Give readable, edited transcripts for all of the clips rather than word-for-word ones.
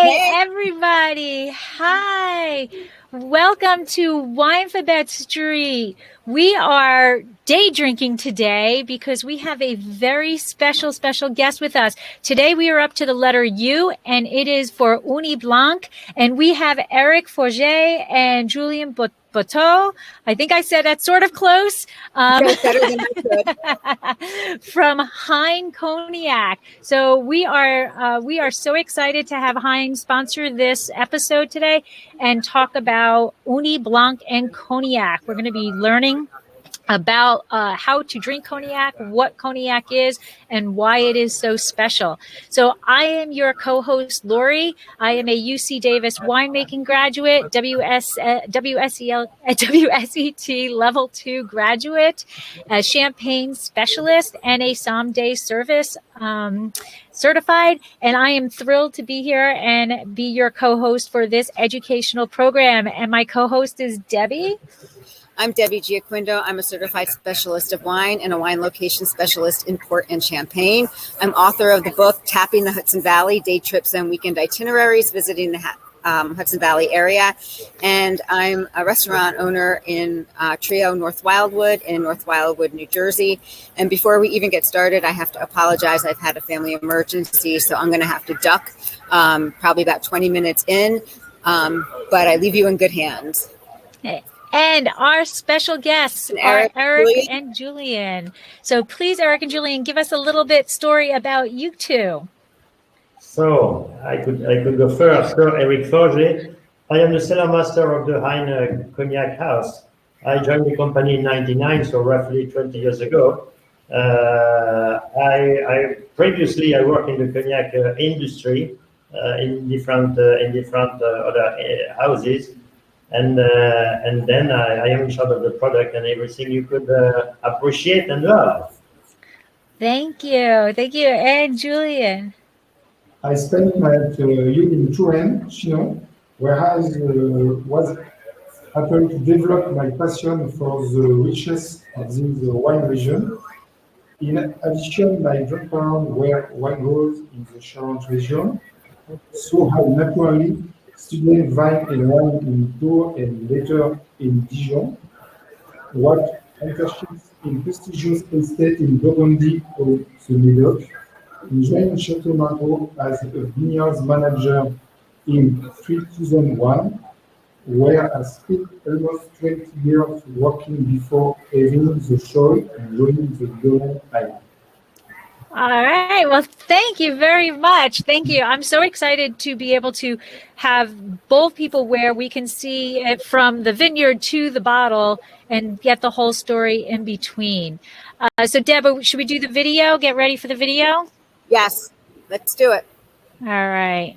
Hey, everybody. Hi. Welcome to Winephabet Street. We are day drinking today because we have a very special guest with us. Today we are up to the letter U, and it is for Ugni Blanc. And we have Eric Forget and Julien Boteau. I think I said that sort of close. Better than I could. From Hein Cognac. So we are so excited to have Hein sponsor this episode today and talk about Ugni Blanc and cognac. We're going to be learning about how to drink cognac, what cognac is, and why it is so special. So I am your co-host, Lori. I am a UC Davis winemaking graduate, WSET Level 2 graduate, a champagne specialist, and a sommelier service certified. And I am thrilled to be here and be your co-host for this educational program. And my co-host is Debbie. I'm Debbie Giaquindo. I'm a certified specialist of wine and a wine location specialist in port and champagne. I'm author of the book, Tapping the Hudson Valley, Day Trips and Weekend Itineraries, visiting the Hudson Valley area. And I'm a restaurant owner in Trio, North Wildwood, in North Wildwood, New Jersey. And before we even get started, I have to apologize. I've had a family emergency, so I'm going to have to duck probably about 20 minutes in. But I leave you in good hands. Hey. And our special guests are Eric and Julien. So please, Eric and Julien, give us a little bit story about you two. So I could go first. So Eric Forget. I am the cellar master of the Hein Cognac House. I joined the company in '99, so roughly 20 years ago. I previously worked in the cognac industry in different other houses. And then I am in charge of the product and everything you could appreciate and love. Thank you. And Julien? I spent my youth in Touraine, Chinon, where I was happened to develop my passion for the richness of this wine region. In addition, my background were wine growers in the Charente region, so I naturally studied vine and wine in Tours and later in Dijon, worked internships in prestigious estate in Burgundy or the Medoc, and joined Chateau Margaux as a vineyards manager in 2001, where I spent almost 20 years working before having the choice and joining the Domaine Island. All right. Well, thank you very much. Thank you. I'm so excited to be able to have both people where we can see it from the vineyard to the bottle and get the whole story in between. So, Deb, should we do the video? Get ready for the video? Yes, let's do it. All right.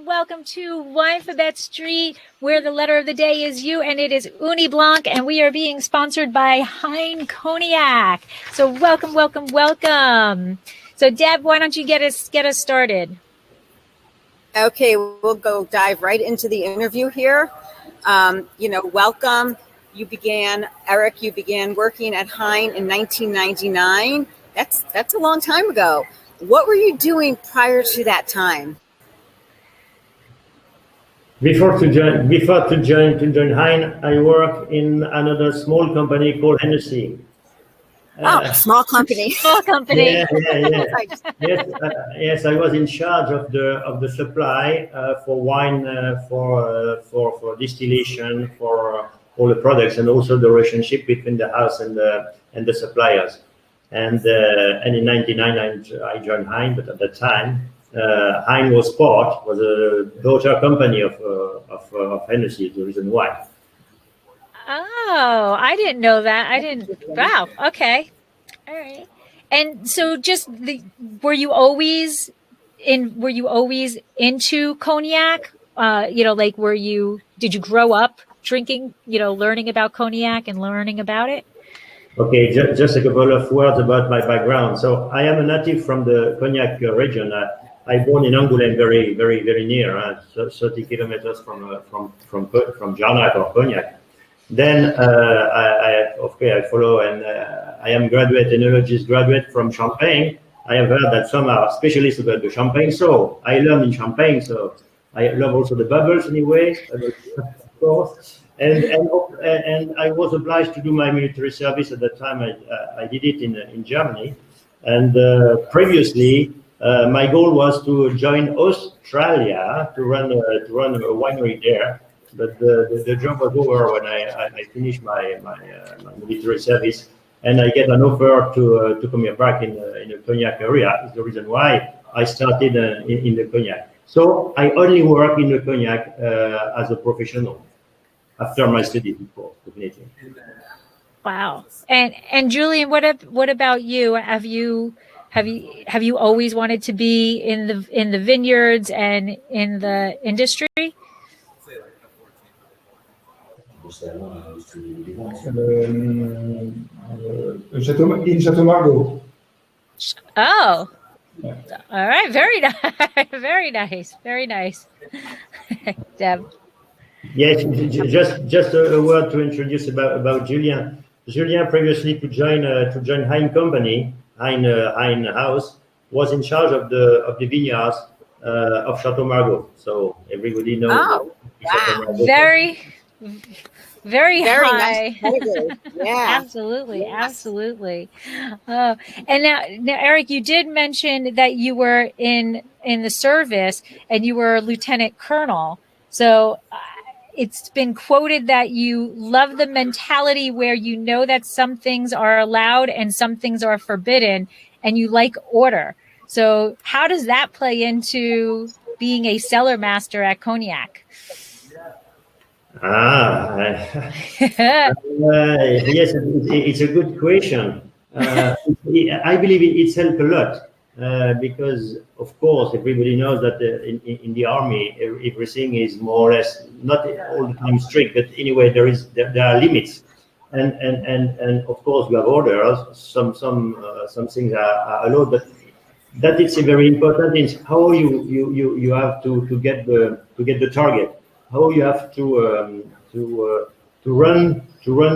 Welcome to Winephabet Street, where the letter of the day is U, and it is Ugni Blanc, and we are being sponsored by Hein Cognac. So welcome. So Deb, why don't you get us started? Okay, we'll go dive right into the interview here. Welcome. Eric, you began working at Hein in 1999. That's a long time ago. What were you doing prior to that time? Before to join Hein, I worked in another small company called Hennessy. Small company. Small company. Yes, I was in charge of the supply for wine, for distillation, for all the products, and also the relationship between the house and the suppliers. And in '99 I joined Hein, but at that time Hein was Sport, was a daughter company of Hennessy. The reason why. Oh, I didn't know that. I didn't. Wow. Okay. All right. And so, were you always into cognac? Like, did you grow up drinking? Learning about cognac and learning about it. Okay, just a couple of words about my background. So I am a native from the Cognac region. I born in Angoulême, very, very, very near, 30 kilometers from Jarnac or Cognac. Then I follow, and I am enologist graduate from Champagne. I have heard that some are specialists about the Champagne, so I learn in Champagne. So I love also the bubbles anyway, of course. And I was obliged to do my military service at that time. I did it in Germany, and previously my goal was to join Australia to run a winery there. But the job was over when I finished my military service, and I get an offer to come here back in the cognac area. Is the reason why I started in the cognac. So I only work in the cognac as a professional after my studies, of course, definitely. Wow. And Julian, what about you? Have you always wanted to be in the vineyards and in the industry? In Chateau Margaux. Oh, yeah. All right. Very nice. Very nice. Very nice. Deb. Yes, just a word to introduce about Julien. Julien previously to join Hein company, Hein House, was in charge of the vineyards of Chateau Margaux. So everybody knows. Oh, wow. Very high. Nice. Yeah. Absolutely. Absolutely. And now, Eric, you did mention that you were in the service and you were a lieutenant colonel. So it's been quoted that you love the mentality where you know that some things are allowed and some things are forbidden, and you like order. So how does that play into being a cellar master at Cognac? Yes, it's a good question. I believe it's helped a lot because, of course, everybody knows that in the army, everything is more or less not all the time strict, but anyway, there are limits, and of course we have orders. Some things are allowed, but that is very important. Is how you have to get the target. How you have to run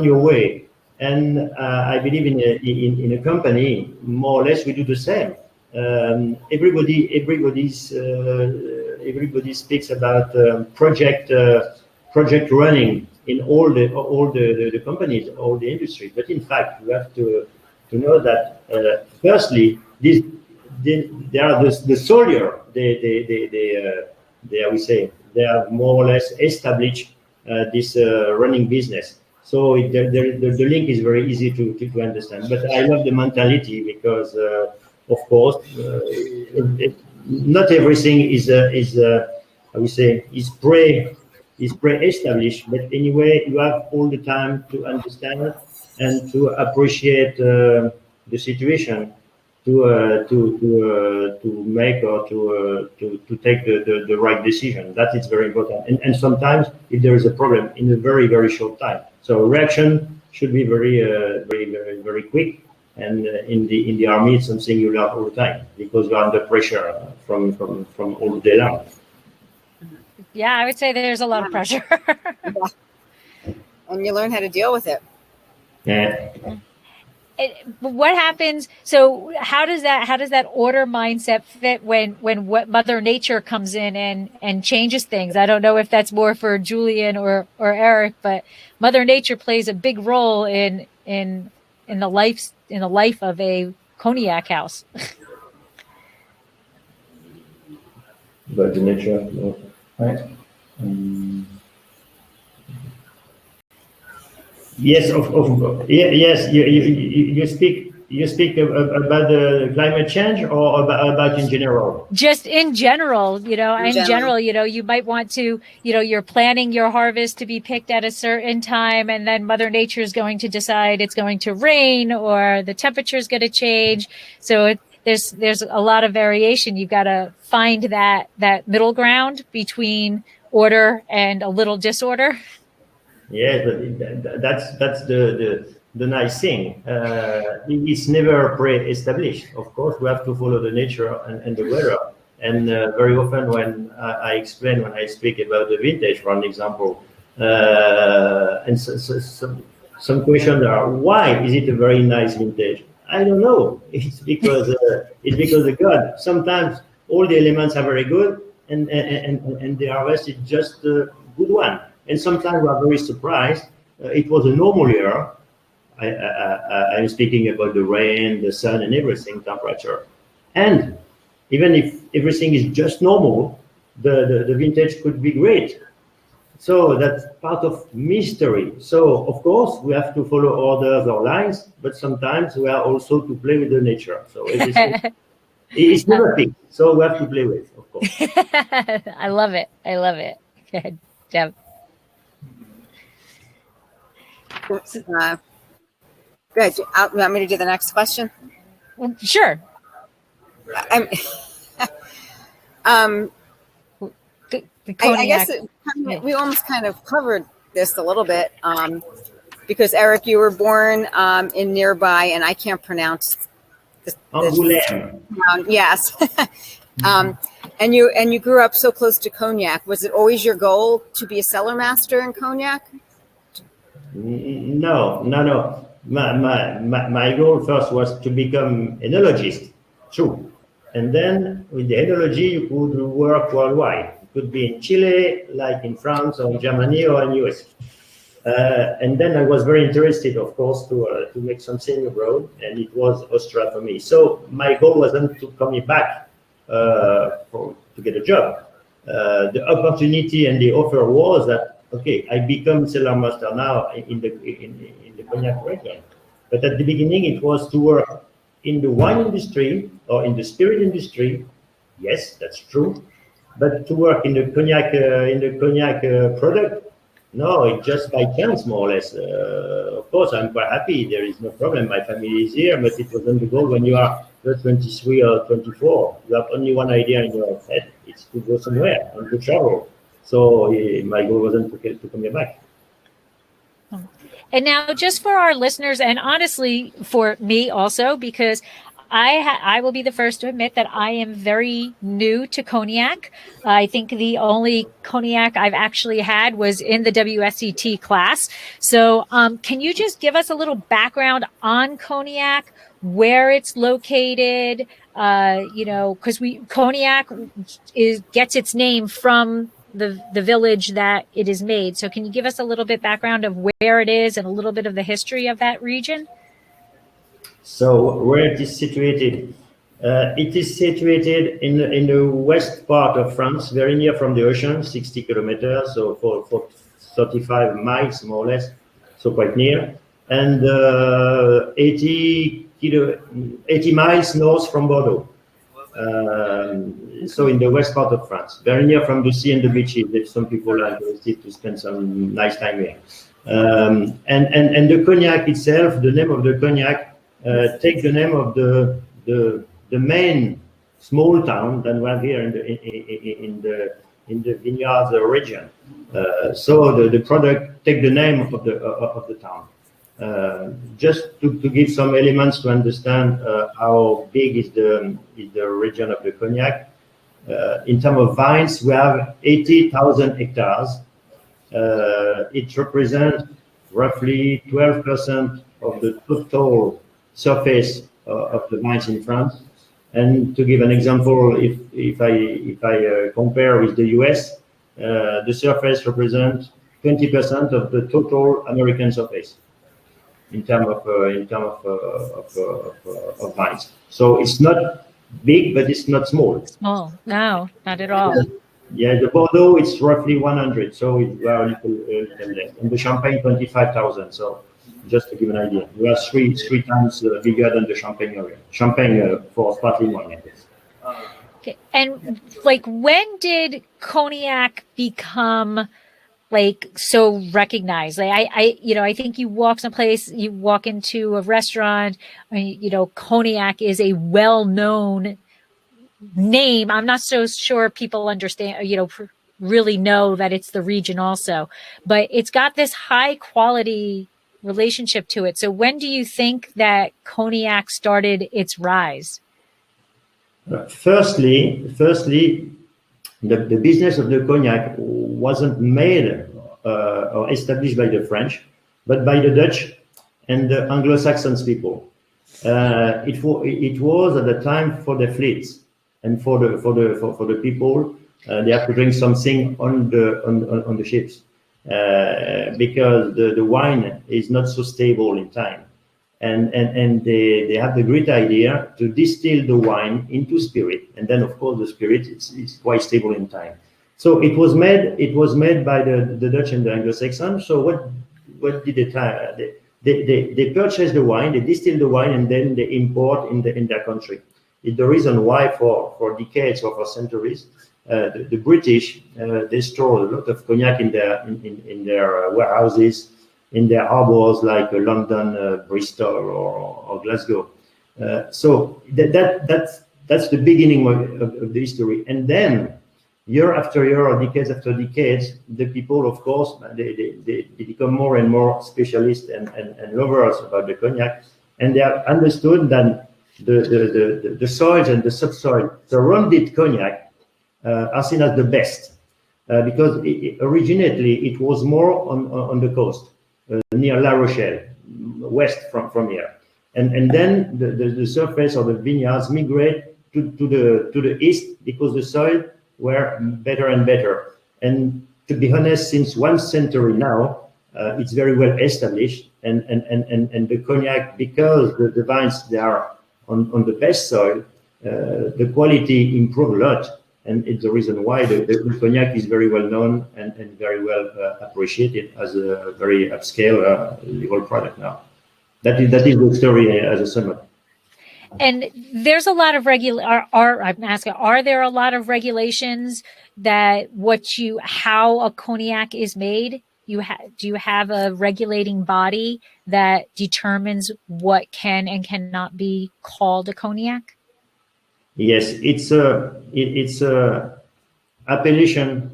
your way, and I believe in a company more or less we do the same. Everybody speaks about project running in all the companies, all the industry. But in fact, you have to know that firstly, they are the soldier. They are more or less established this running business. So the link is very easy to understand. But I love the mentality because, of course, not everything is pre-established. But anyway, you have all the time to understand and to appreciate the situation. To make or to take the right decision. That is very important. And sometimes if there is a problem in a very, very short time. So reaction should be very, very, very quick. And in the army, it's something you learn all the time because you're under pressure from all the day long. Yeah, I would say there's a lot of pressure. And you learn how to deal with it. Yeah. What happens? So how does that order mindset fit when what Mother Nature comes in and changes things? I don't know if that's more for Julian or Eric, but Mother Nature plays a big role in the life of a cognac house. Mother Nature, no. Right. Yes, yes. You speak You speak about the climate change or about in general? Just in general, in general, you might want to, you're planning your harvest to be picked at a certain time, and then Mother Nature is going to decide it's going to rain or the temperature is going to change. So there's a lot of variation. You've got to find that middle ground between order and a little disorder. Yeah, but that's the nice thing. It's never pre-established. Of course, we have to follow the nature and the weather. And very often when I explain, when I speak about the vintage, for an example, and some questions are, why is it a very nice vintage? I don't know. It's because of God. Sometimes all the elements are very good, and the harvest is just a good one. And sometimes we are very surprised. It was a normal year. I'm speaking about the rain, the sun, and everything, temperature. And even if everything is just normal, the vintage could be great. So that's part of mystery. So, of course, we have to follow orders or lines, but sometimes we are also to play with the nature. So it's never fixed. So we have to play with, of course. I love it. Good, Deb. Good. You want me to do the next question? Well, sure. I guess we almost kind of covered this a little bit because Eric, you were born in nearby, and I can't pronounce this town. Yes. And you grew up so close to cognac. Was it always your goal to be a cellar master in cognac? No. My goal first was to become enologist, true. And then with the enology, you could work worldwide. It could be in Chile, like in France or in Germany or in US. And then I was very interested, of course, to make something abroad, and it was Austria for me. So my goal wasn't to come back to get a job. The opportunity and the offer was that, okay, I become cellar master now in the cognac region. But at the beginning, it was to work in the wine industry or in the spirit industry. Yes, that's true. But to work in the cognac product, no, it's just by chance, more or less. Of course, I'm quite happy. There is no problem. My family is here, but it wasn't the goal when you are 23 or 24. You have only one idea in your head. It's to go somewhere and to travel. So my goal wasn't to come back. And now, just for our listeners, and honestly for me also, because I will be the first to admit that I am very new to cognac. I think the only cognac I've actually had was in the WSET class. So can you just give us a little background on cognac, where it's located? Because cognac gets its name from the village that it is made. So can you give us a little bit background of where it is and a little bit of the history of that region? So where it is situated? It is situated in the west part of France, very near from the ocean, 60 kilometers, so for 35 miles more or less, so quite near, and 80 miles north from Bordeaux. So in the west part of France, very near from the sea and the beaches. If some people are interested to spend some nice time here. And the cognac itself, the name of the cognac, take the name of the main small town that we have here in the vineyards region. So the product take the name of the town. Just to give some elements to understand how big is the region of the cognac. In terms of vines, we have 80,000 hectares. It represents roughly 12% of the total surface of the vines in France. And to give an example, if I compare with the US, the surface represents 20% of the total American surface in terms of vines. So it's not big, but it's not small. Small, no, not at all. Yeah, the Bordeaux it's roughly 100, so it's a little less. And the Champagne 25,000. So just to give an idea. We are three times bigger than the Champagne area. Champagne for sparkling wine, I guess. Okay. And like, when did cognac become like so recognized? Like I think you walk someplace, you walk into a restaurant, cognac is a well-known name. I'm not so sure people understand, really know that it's the region also, but it's got this high quality relationship to it. So when do you think that cognac started its rise? Firstly, the business of the cognac wasn't made or established by the French, but by the Dutch and the Anglo-Saxons people. It was at the time for the fleets and for the people. They have to drink something on the ships because the wine is not so stable in time. And they have the great idea to distill the wine into spirit, and then of course the spirit is quite stable in time. So it was made by the Dutch and the Anglo-Saxons. So what did they purchase the wine, they distill the wine, and then they import in their country. It's the reason why for decades or for centuries the British they store a lot of cognac in their warehouses, in their harbors like London, Bristol, or Glasgow. So that's the beginning of the history. And then year after year or decades after decades, the people, of course, they become more and more specialists and lovers about the cognac, and they have understood that the soils and the subsoil surrounded cognac are seen as the best because originally it was more on the coast. Near La Rochelle, west from here, and then the surface of the vineyards migrate to the east because the soil were better and better. And to be honest, since 1 century now, it's very well established, and the cognac, because the vines they are on the best soil, the quality improved a lot. And it's the reason why the cognac is very well known and very well appreciated as a very upscale legal product now. That is the story as a summary. And there's a lot of I'm asking, are there a lot of regulations that how a cognac is made? Do you have a regulating body that determines what can and cannot be called a cognac? Yes, it's a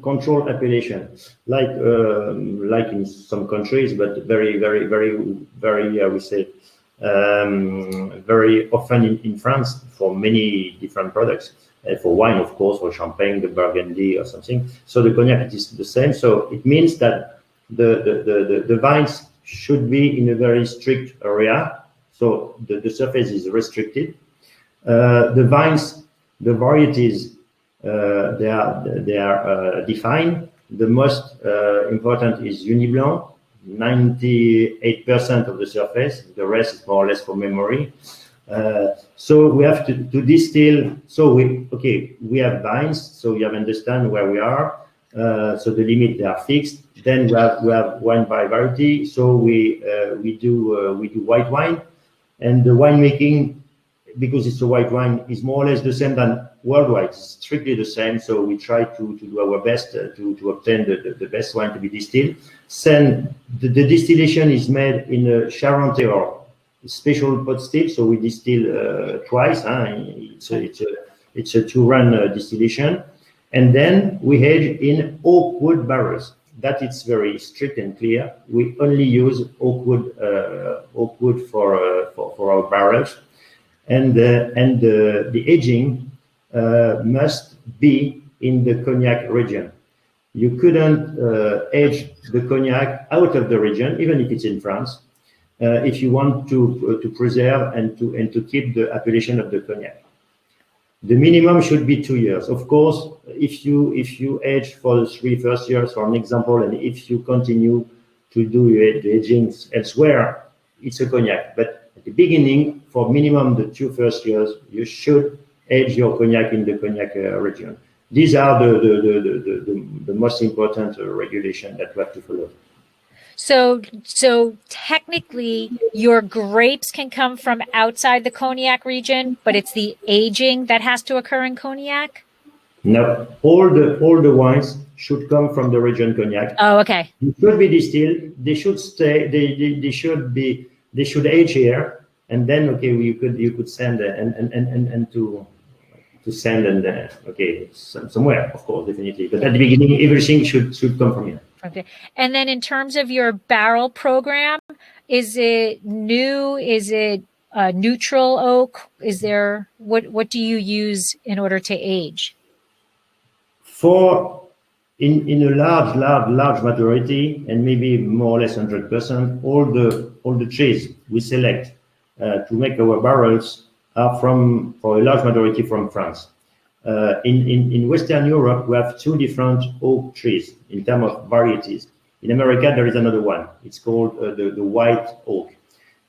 control appellation, like in some countries, but very I would say very often in France for many different products. For wine, of course, for champagne, the Burgundy or something. So the cognac is the same. So it means that the vines should be in a very strict area. So the surface is restricted. The vines, the varieties, they are defined. The most important is Ugni Blanc, 98% of the surface. The rest is more or less for memory. So we have to distill. So we have vines. So you have understand where we are. So the limit they are fixed. Then we have wine by variety. So we do white wine, and the winemaking, because it's a white wine, is more or less the same than worldwide. It's strictly the same. So we try to do our best to obtain the best wine to be distilled. Then the distillation is made in a Charente or special pot still. So we distill twice. It's a 2-run distillation, and then we age in oak wood barrels. That it's very strict and clear. We only use oak wood for our barrels. And the aging must be in the cognac region. You couldn't age the cognac out of the region, even if it's in France, if you want to preserve and to keep the appellation of the cognac. The minimum should be 2 years. Of course, if you age for the 3 first years, for an example, and if you continue to do the aging elsewhere, it's a cognac. But at the beginning, for minimum the 2 first years, you should age your cognac in the cognac region. These are the most important regulation that we have to follow. So technically, your grapes can come from outside the cognac region, but it's the aging that has to occur in cognac. No, all the wines should come from the region cognac. Oh, okay. They should be distilled. They should stay. They should be. They should age here, and then okay, you could send and to send and okay somewhere, of course, definitely. But at the beginning, everything should come from here. Okay. And then in terms of your barrel program, is it new? Is it neutral oak? Is there what do you use in order to age? For in a large majority, and maybe more or less 100%, all the trees we select to make our barrels are for a large majority from France. In Western Europe, we have two different oak trees in terms of varieties. In America, there is another one. It's called the white oak.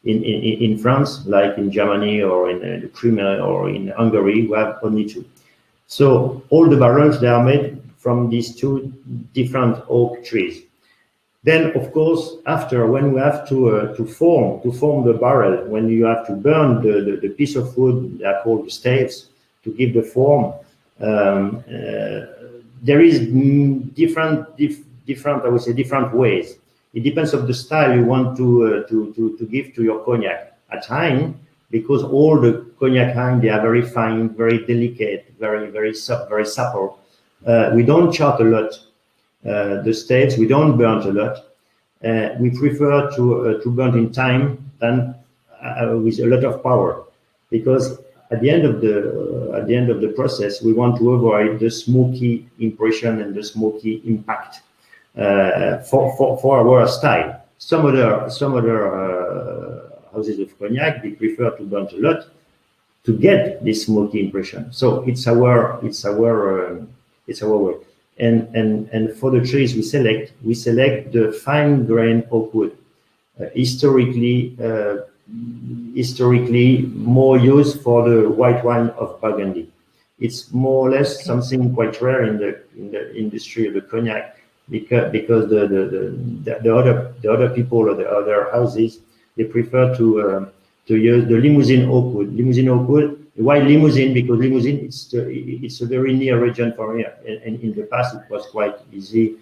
In France, like in Germany or in the Crimea or in Hungary, we have only two. So all the barrels, they are made from these two different oak trees. Then, of course, after when we have to form the barrel, when you have to burn the piece of wood, they are called the staves, to give the form. There is different, I would say, different ways. It depends on the style you want to give to your cognac. At Hine, because all the cognac Hine, they are very fine, very delicate, very supple. We don't chart a lot. The staves, we don't burn a lot. We prefer to burn in time than with a lot of power, because at the end of the process, we want to avoid the smoky impression and the smoky impact for our style. Some other houses of cognac, they prefer to burn a lot to get this smoky impression. So it's our way. And for the trees we select the fine grain oak wood, historically more used for the white wine of Burgundy. It's more or less something quite rare in the industry of the cognac, because the other people or the other houses, they prefer to use the Limousin oak wood. Limousin oak wood. Why Limousin? Because Limousin it's a very near region for here, and in the past it was quite easy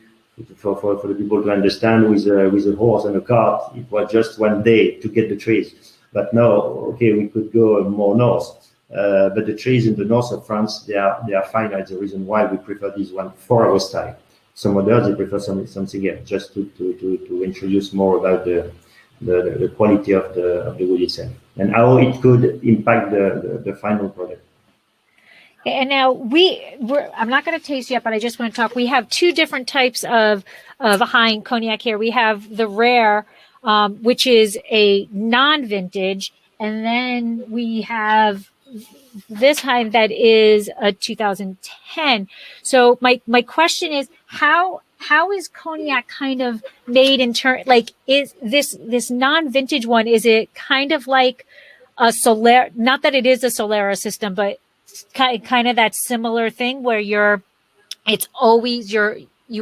for the people to understand with a horse and a cart. It was just one day to get the trees. But now, okay, we could go more north. But the trees in the north of France, they are fine. That's the reason why we prefer this one for our style. Some others, they prefer something else, just to introduce more about the quality of the wood itself and how it could impact the final product. And now I'm not going to taste yet, but I just want to talk. We have two different types of Hine cognac here. We have the rare, which is a non-vintage, and then we have this Hine that is a 2010. So my question is, how is cognac kind of made in turn? Like, is this non-vintage one, is it kind of like a Solera? Not that it is a Solera system, but kind of that similar thing where you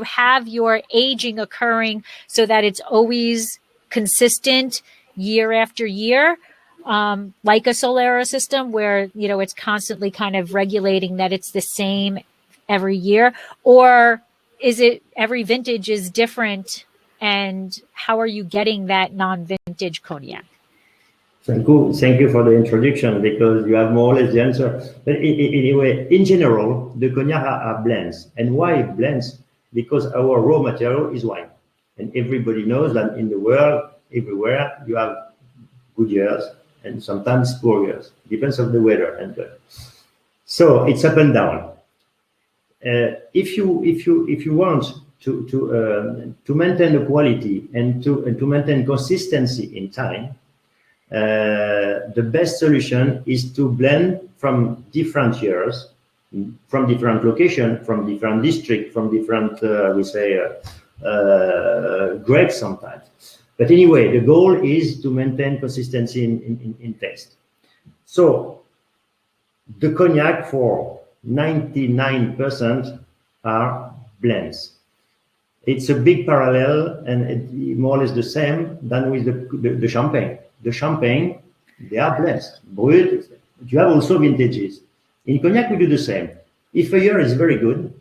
have your aging occurring so that it's always consistent year after year, like a Solera system where, it's constantly kind of regulating that it's the same every year? Or is it every vintage is different, and how are you getting that non-vintage cognac? Thank you for the introduction, because you have more or less the answer. But anyway, in general, the cognac are blends. And why blends? Because our raw material is wine. And everybody knows that in the world, everywhere, you have good years and sometimes poor years. Depends on the weather. And so it's up and down. If you want to maintain the quality and to maintain consistency in time, the best solution is to blend from different years, from different location, from different district, from different grapes sometimes. But anyway, the goal is to maintain consistency in taste. So the cognac for 99% are blends. It's a big parallel, and it, more or less the same than with the champagne. The champagne, they are blessed. Brut, you have also vintages. In cognac, we do the same. If a year is very good,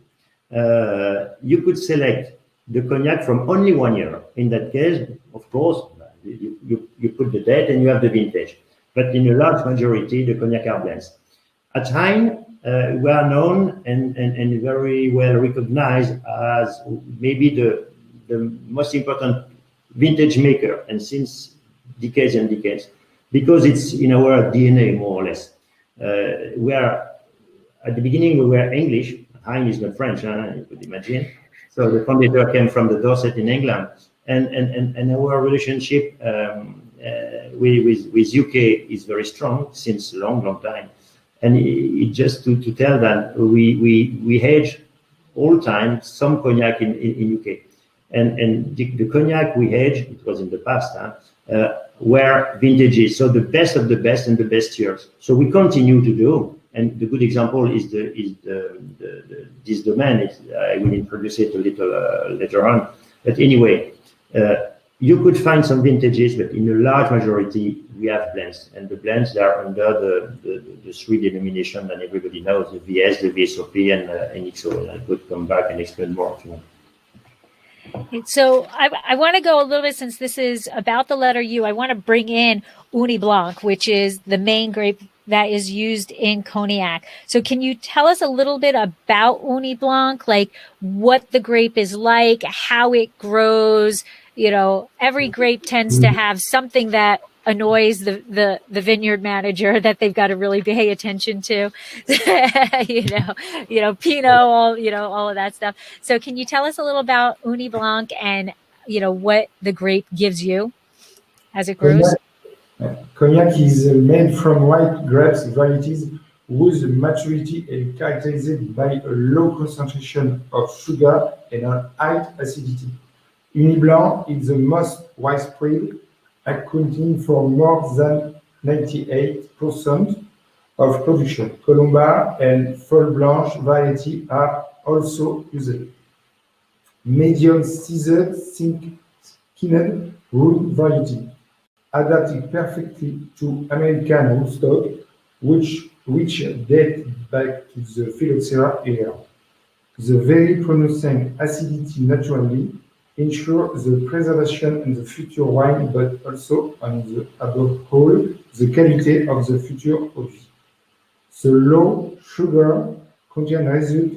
you could select the cognac from only 1 year. In that case, of course, you put the date and you have the vintage. But in a large majority, the cognac are blends. At Hein, we are known and very well recognized as maybe the most important vintage maker, and since decades and decades, because it's in our DNA, more or less. We are, at the beginning, we were English. Hein is not French, you could imagine. So the founder came from the Dorset in England, and our relationship with UK is very strong since a long time. And it just to tell that we hedge all time some cognac in UK, and the cognac we hedge, it was in the past, were vintages, so the best of the best and the best years. So we continue to do. And the good example is this domain. I will introduce it a little later on. But anyway, you could find some vintages, but in a large majority, we have blends. And the blends are under the three denominations that everybody knows, the VS, the VSOP, and XO. And I could come back and explain more if you want. So I want to go a little bit, since this is about the letter U, I want to bring in Ugni Blanc, which is the main grape that is used in cognac. So can you tell us a little bit about Ugni Blanc, like what the grape is like, how it grows? You know, every grape tends to have something that annoys the vineyard manager that they've got to really pay attention to. you know, Pinot, all of that stuff. So can you tell us a little about Ugni Blanc and, what the grape gives you as it grows? Cognac is made from white grapes varieties whose maturity is characterized by a low concentration of sugar and a high acidity. Ugni Blanc is the most widespread, accounting for more than 98% of production. Colomba and Folle Blanche variety are also used. Medium-seasoned, thin-skinned wood variety, adapted perfectly to American rootstock, which date back to the Phylloxera era. The very pronounced acidity naturally ensure the preservation in the future wine, but also, above all, the quality of the future produce. The low sugar content result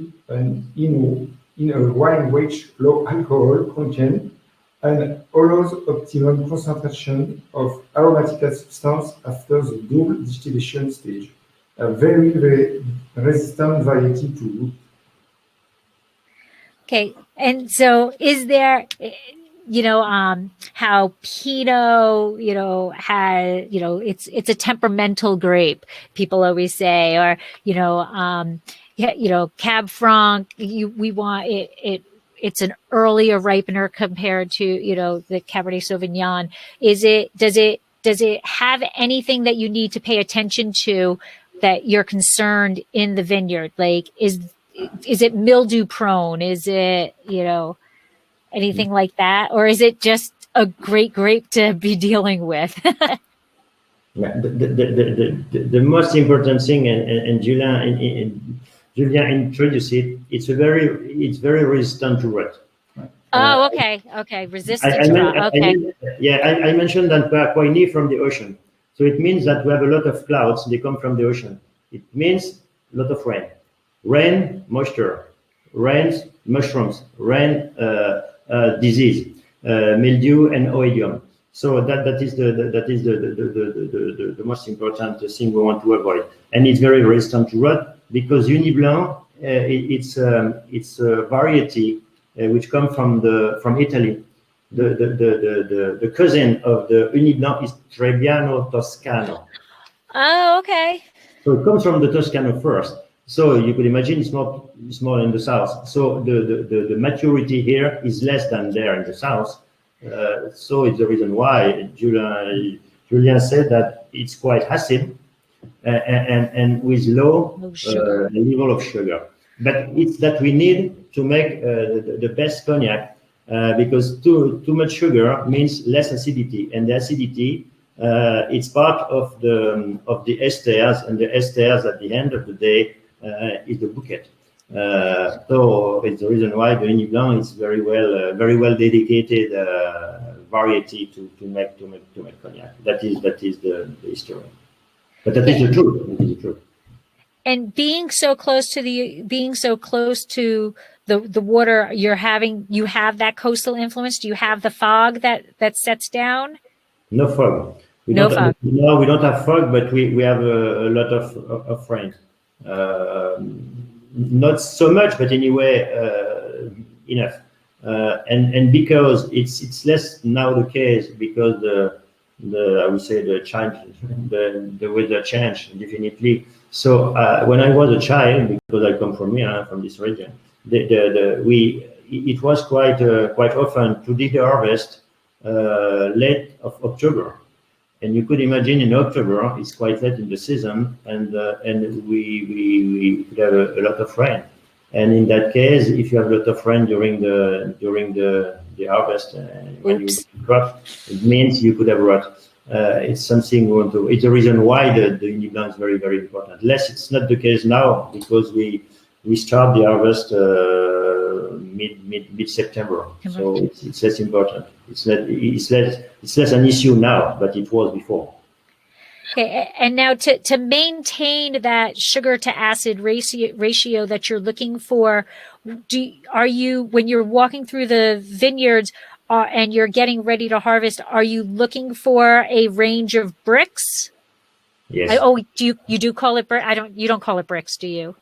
in a wine which low alcohol content and allows optimum concentration of aromatic substance after the double distillation stage. A very, very resistant variety to wood. Okay, and so is there, how Pinot, has, it's a temperamental grape, people always say, or, Cab Franc, we want it. It's an earlier ripener compared to, the Cabernet Sauvignon. Does it have anything that you need to pay attention to that you're concerned in the vineyard? Like, is it mildew prone? Is it, anything like that? Or is it just a great grape to be dealing with? The most important thing, and Julien introduced it, it's very resistant to rot. Oh, okay. Resistant to rot. Okay. I mentioned that we are quite near from the ocean. So it means that we have a lot of clouds, they come from the ocean. It means a lot of rain. Rain, moisture. Rains, mushrooms. Rain, disease, mildew and oidium. So that is the most important thing we want to avoid. And it's very resistant to rot because Ugni Blanc, it's a variety which comes from Italy. The cousin of the Ugni Blanc is Trebbiano Toscano. Oh, okay. So it comes from the Toscano first. So you could imagine it's more in the south. So the maturity here is less than there in the south. So it's the reason why Julien said that it's quite acid and with low level of sugar. But it's that we need to make the best cognac. because too much sugar means less acidity, and the acidity it's part of the esters, and the esters at the end of the day is the bouquet. So it's the reason why the Ugni Blanc is very well dedicated variety to make cognac. That is the history. But that is the truth. That is the truth. And being so close to the water, you have that coastal influence. Do you have the fog that sets down? No fog. We don't have fog, but we have a lot of rain. Not so much, but anyway, enough. And because it's less now the case, because the I would say the weather changed definitely. So when I was a child, because I come from here, from this region, it was quite often to dig the harvest late of October, and you could imagine in October it's quite late in the season, and we could have a lot of rain. And in that case, if you have a lot of rain during the harvest, when you crop, it means you could have rot. It's something we want to. It's the reason why the Ugni Blanc is very, very important. Less, it's not the case now, because we start the harvest mid September, so it's less important. It's less an issue now, but it was before. Okay, and now to maintain that sugar to acid ratio that you're looking for, are you, when you're walking through the vineyards and you're getting ready to harvest, are you looking for a range of bricks? Yes. You do call it brick? You don't call it bricks, do you?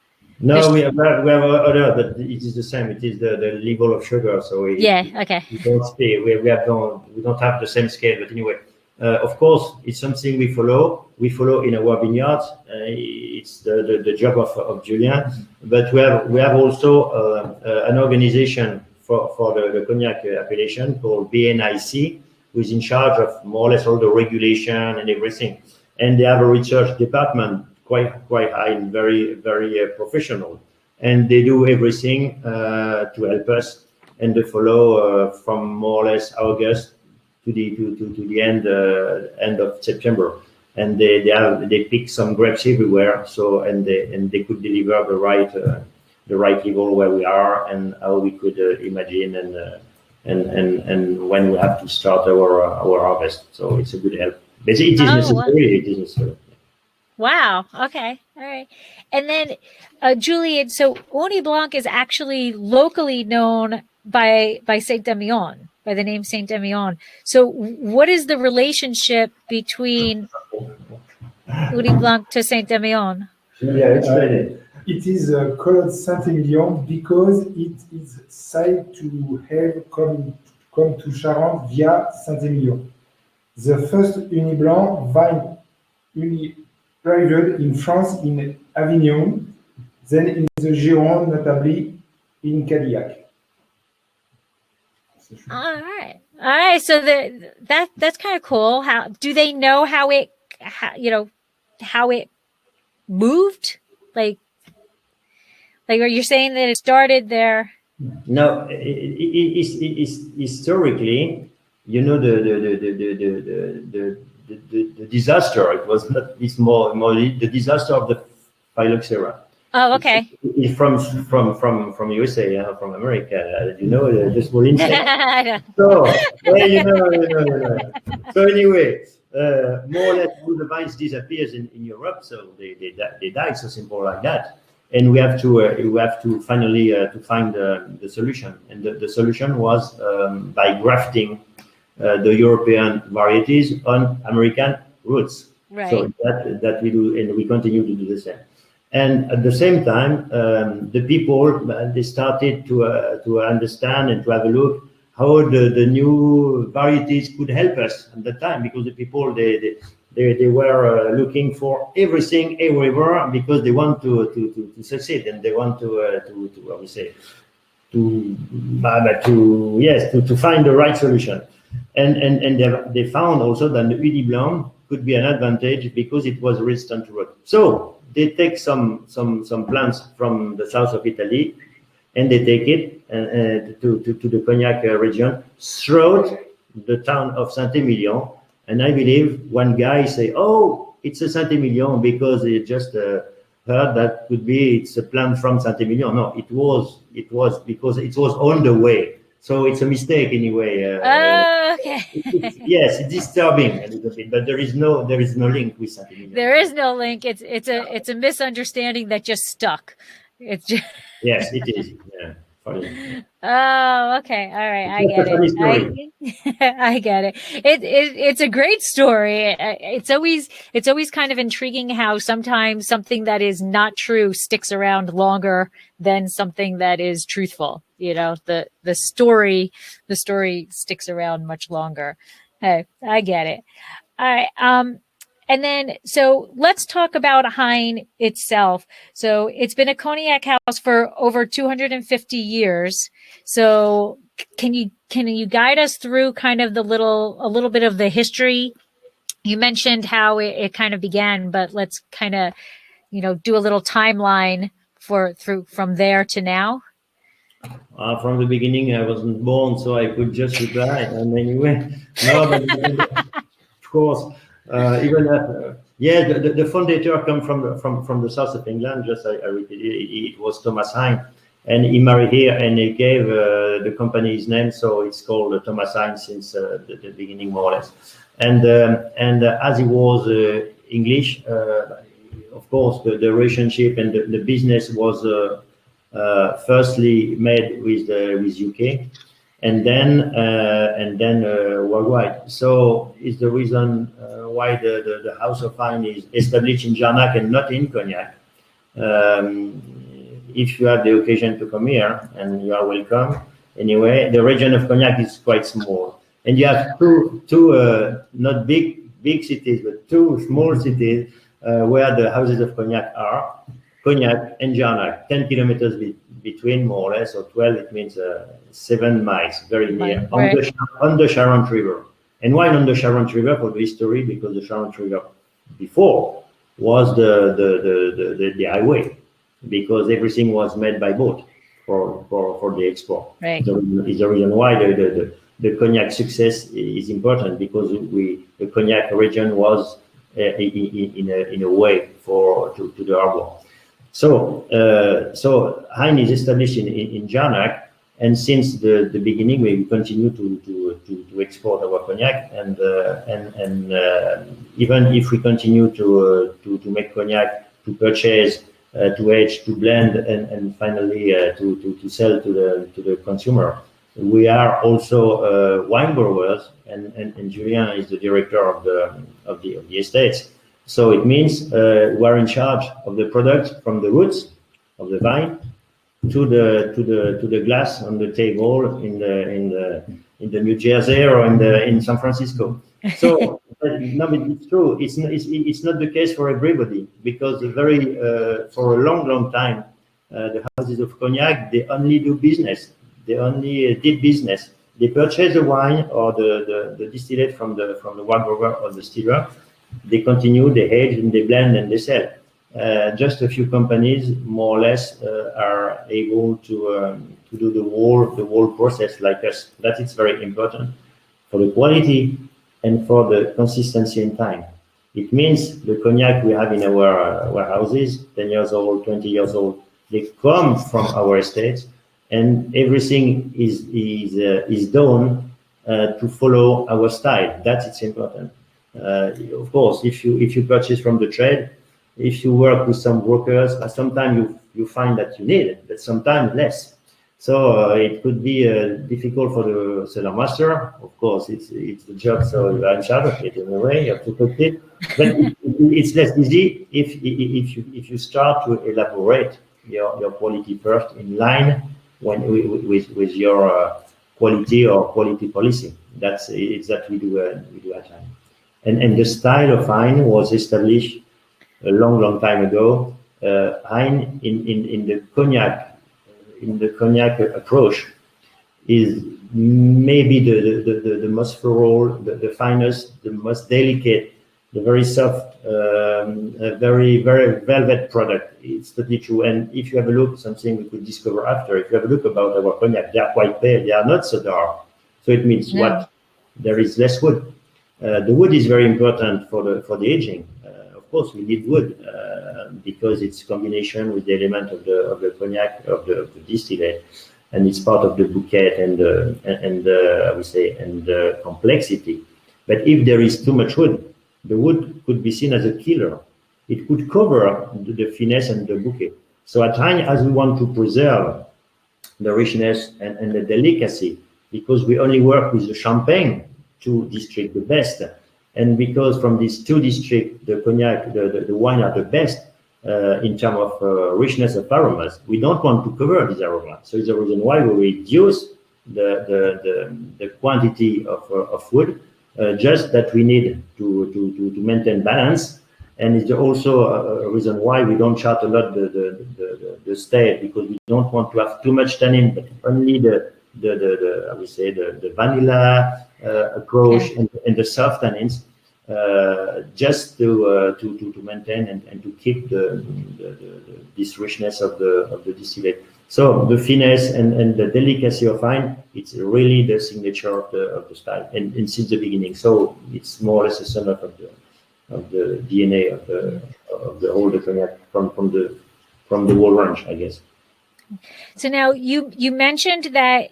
No, we have other, but it is the same. It is the level of sugar. So we don't have the same scale. But anyway, of course, it's something we follow. We follow in our vineyards. It's the job of Julien. But we have also an organization for the cognac appellation called BNIC, who is in charge of more or less all the regulation and everything. And they have a research department quite high and very, very professional. And they do everything to help us, and they follow from more or less August to the end of September. And they pick some grapes everywhere. So and they could deliver the right level where we are and how we could imagine and when we have to start our harvest. So it's a good help. Basically, it is necessary. It is necessary. Wow. Okay. All right. And then, Julien, so Ugni Blanc is actually locally known by Saint-Emilion, by the name Saint-Emilion. So what is the relationship between Ugni Blanc to Saint-Emilion? Yeah, explain it. It is called Saint-Emilion because it is said to have come to Charente via Saint-Emilion. The first Ugni Blanc vine arrived in France in Avignon, then in the Gironde, notably in Cadillac. All right. So that's kind of cool. How do they know how it moved? Like are you saying that it started there? No, historically, you know, the disaster. It was not. It's more the disaster of the phylloxera. Oh, okay. It's from USA, from America. You know, the small insect. So, So anyway, more or less, the vines disappears in Europe, so they die. So simple like that. And we have to finally to find the solution. And the solution was by grafting the European varieties on American roots. Right. So that we do, and we continue to do the same. And at the same time, the people, they started to understand and to have a look how the new varieties could help us at that time, because the people they were looking for everything everywhere because they want to succeed, and they want to find the right solution. And they found also that the Ugni Blanc could be an advantage because it was resistant to rot. So they take some plants from the south of Italy, and they take it to the Cognac region throughout the town of Saint-Emilion. And I believe one guy say, "Oh, it's a Saint-Emilion," because he just heard that could be it's a plant from Saint-Emilion. No, it was because it was on the way. So it's a mistake anyway. Okay. Yes, it's disturbing a little bit, but there is no link with Saint-Emilion. There is no link. It's a misunderstanding that just stuck. It's just Yes, it is. Yeah. Funny. Oh, okay. All right. I It's get a funny it. story. I get it. It's a great story. It's always kind of intriguing how sometimes something that is not true sticks around longer than something that is truthful. You know, the story sticks around much longer. Hey, I get it. All right. And then, so let's talk about Hein itself. So it's been a cognac house for over 250 years. So can you guide us through kind of a little bit of the history? You mentioned how it kind of began, but let's kind of, do a little timeline from there to now. From the beginning, I wasn't born, so I could just reply. And anyway, no, but of course. Even the founder come from the south of England. Just I repeat, it was Thomas Hein, and he married here, and he gave the company his name, so it's called Thomas Hein since the beginning, more or less. And as he was English, of course, the relationship and the business was firstly made with UK. And then worldwide. So it's the reason why the House of Hein is established in Jarnac and not in Cognac. If you have the occasion to come here, and you are welcome. Anyway, the region of Cognac is quite small, and you have two not big cities, but two small cities where the houses of Cognac are. Cognac and Jarnac, 10 kilometers between, more or less, or 12, it means 7 miles, very near, right. on the Charente River. And why on the Charente River? For the history, because the Charente River before was the highway, because everything was made by boat for the export. Right. Is the reason why the Cognac success is important, because the Cognac region was in a way to the harbor. So Hein is established in Jarnac, and since the beginning we continue to export our cognac, and even if we continue to make cognac, to purchase, to age, to blend, and finally to sell to the consumer, we are also wine growers, and Julien is the director of the estates. So it means we are in charge of the product from the roots of the vine to the glass on the table in the New Jersey or in San Francisco. So no, but it's true. It's not the case for everybody, because for a long time the houses of cognac, they only do business. They only did business. They purchase the wine or the distillate from the wine grower or the distiller. They continue, they age, and they blend, and they sell. Just a few companies, more or less, are able to do the whole process like us. That is very important for the quality and for the consistency in time. It means the cognac we have in our warehouses, 10 years old, 20 years old, they come from our estates, and everything is done to follow our style. It's important. Of course, if you purchase from the trade, if you work with some workers, sometimes you find that you need it, but sometimes less. So it could be difficult for the cellar master. Of course, it's the job, so I'm in charge of it in a way. You have to cook it, but it's less easy if you start to elaborate your quality first in line with your quality or quality policy. It's that we do at time. And the style of Hein was established a long time ago. Hein in the cognac approach is maybe the most floral, the finest, the most delicate the very soft, very velvet product. It's totally true. And if you have a look, something we could discover after, if you have a look about our cognac, they are quite pale, they are not so dark. So it means what? There is less wood. The wood is very important for the aging. Of course, we need wood because it's combination with the element of the cognac, of the distillate, and it's part of the bouquet and I would say the complexity. But if there is too much wood, the wood could be seen as a killer. It could cover the finesse and the bouquet. So at times, as we want to preserve the richness and the delicacy, because we only work with the champagne two districts the best, and because from these two districts the cognac, the wine are the best in terms of richness of aromas, we don't want to cover these aromas. So it's the reason why we reduce the quantity of wood. Just that we need to maintain balance, and it's also a reason why we don't chart a lot the state, because we don't want to have too much tannin, but only the I would say the vanilla approach and the soft tannins, just to maintain and to keep this richness of the distillate. So the finesse and the delicacy of wine, it's really the signature of the style, and since the beginning. So it's more or less a sum up of the DNA of the whole cognac from the whole range, I guess. So now you mentioned that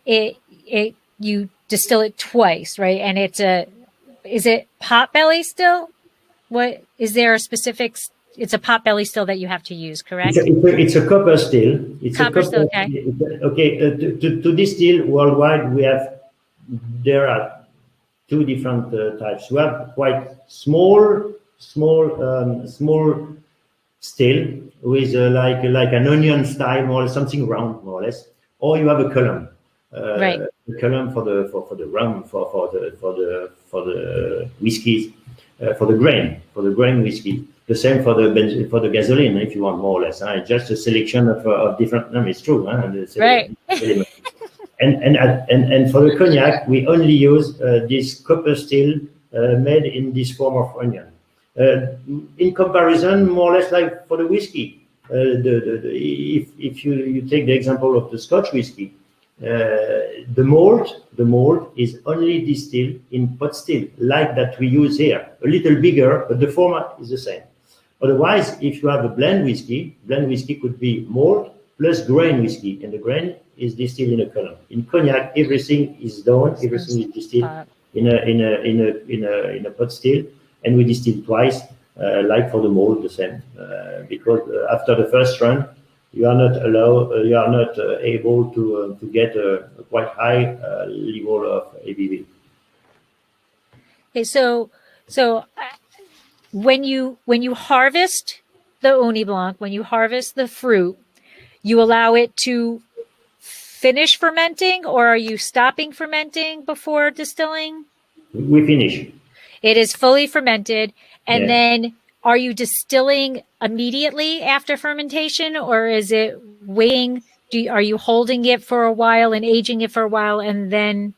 you distill it twice, right? And is it pot belly still? What is there a specific? It's a pot belly still that you have to use, correct? It's a copper still. Copper still, okay. Okay, to distill worldwide, there are two different types. We have quite small still with like an onion style or something round, more or less. Or you have a column, right? A column for the rum, for the whiskeys, for the grain whiskey. The same for the gasoline, if you want, more or less. Just a selection of different. No, it's true. Right. And for the cognac, we only use this copper still made in this form of onion. In comparison, more or less like for the whiskey, if you take the example of the Scotch whiskey, the malt is only distilled in pot still, like that we use here, a little bigger, but the format is the same. Otherwise, if you have a blend whiskey could be malt plus grain whiskey, and the grain is distilled in a column. In cognac, everything is done, everything is distilled in a pot still, and we distill twice, like for the malt, the same, because after the first run, you are not able to get a quite high level of ABV. Okay, so when you harvest the Ugni Blanc, when you harvest the fruit, you allow it to finish fermenting, or are you stopping fermenting before distilling? We finish. It is fully fermented, and then are you distilling immediately after fermentation, or is it waiting? Are you holding it for a while and aging it for a while and then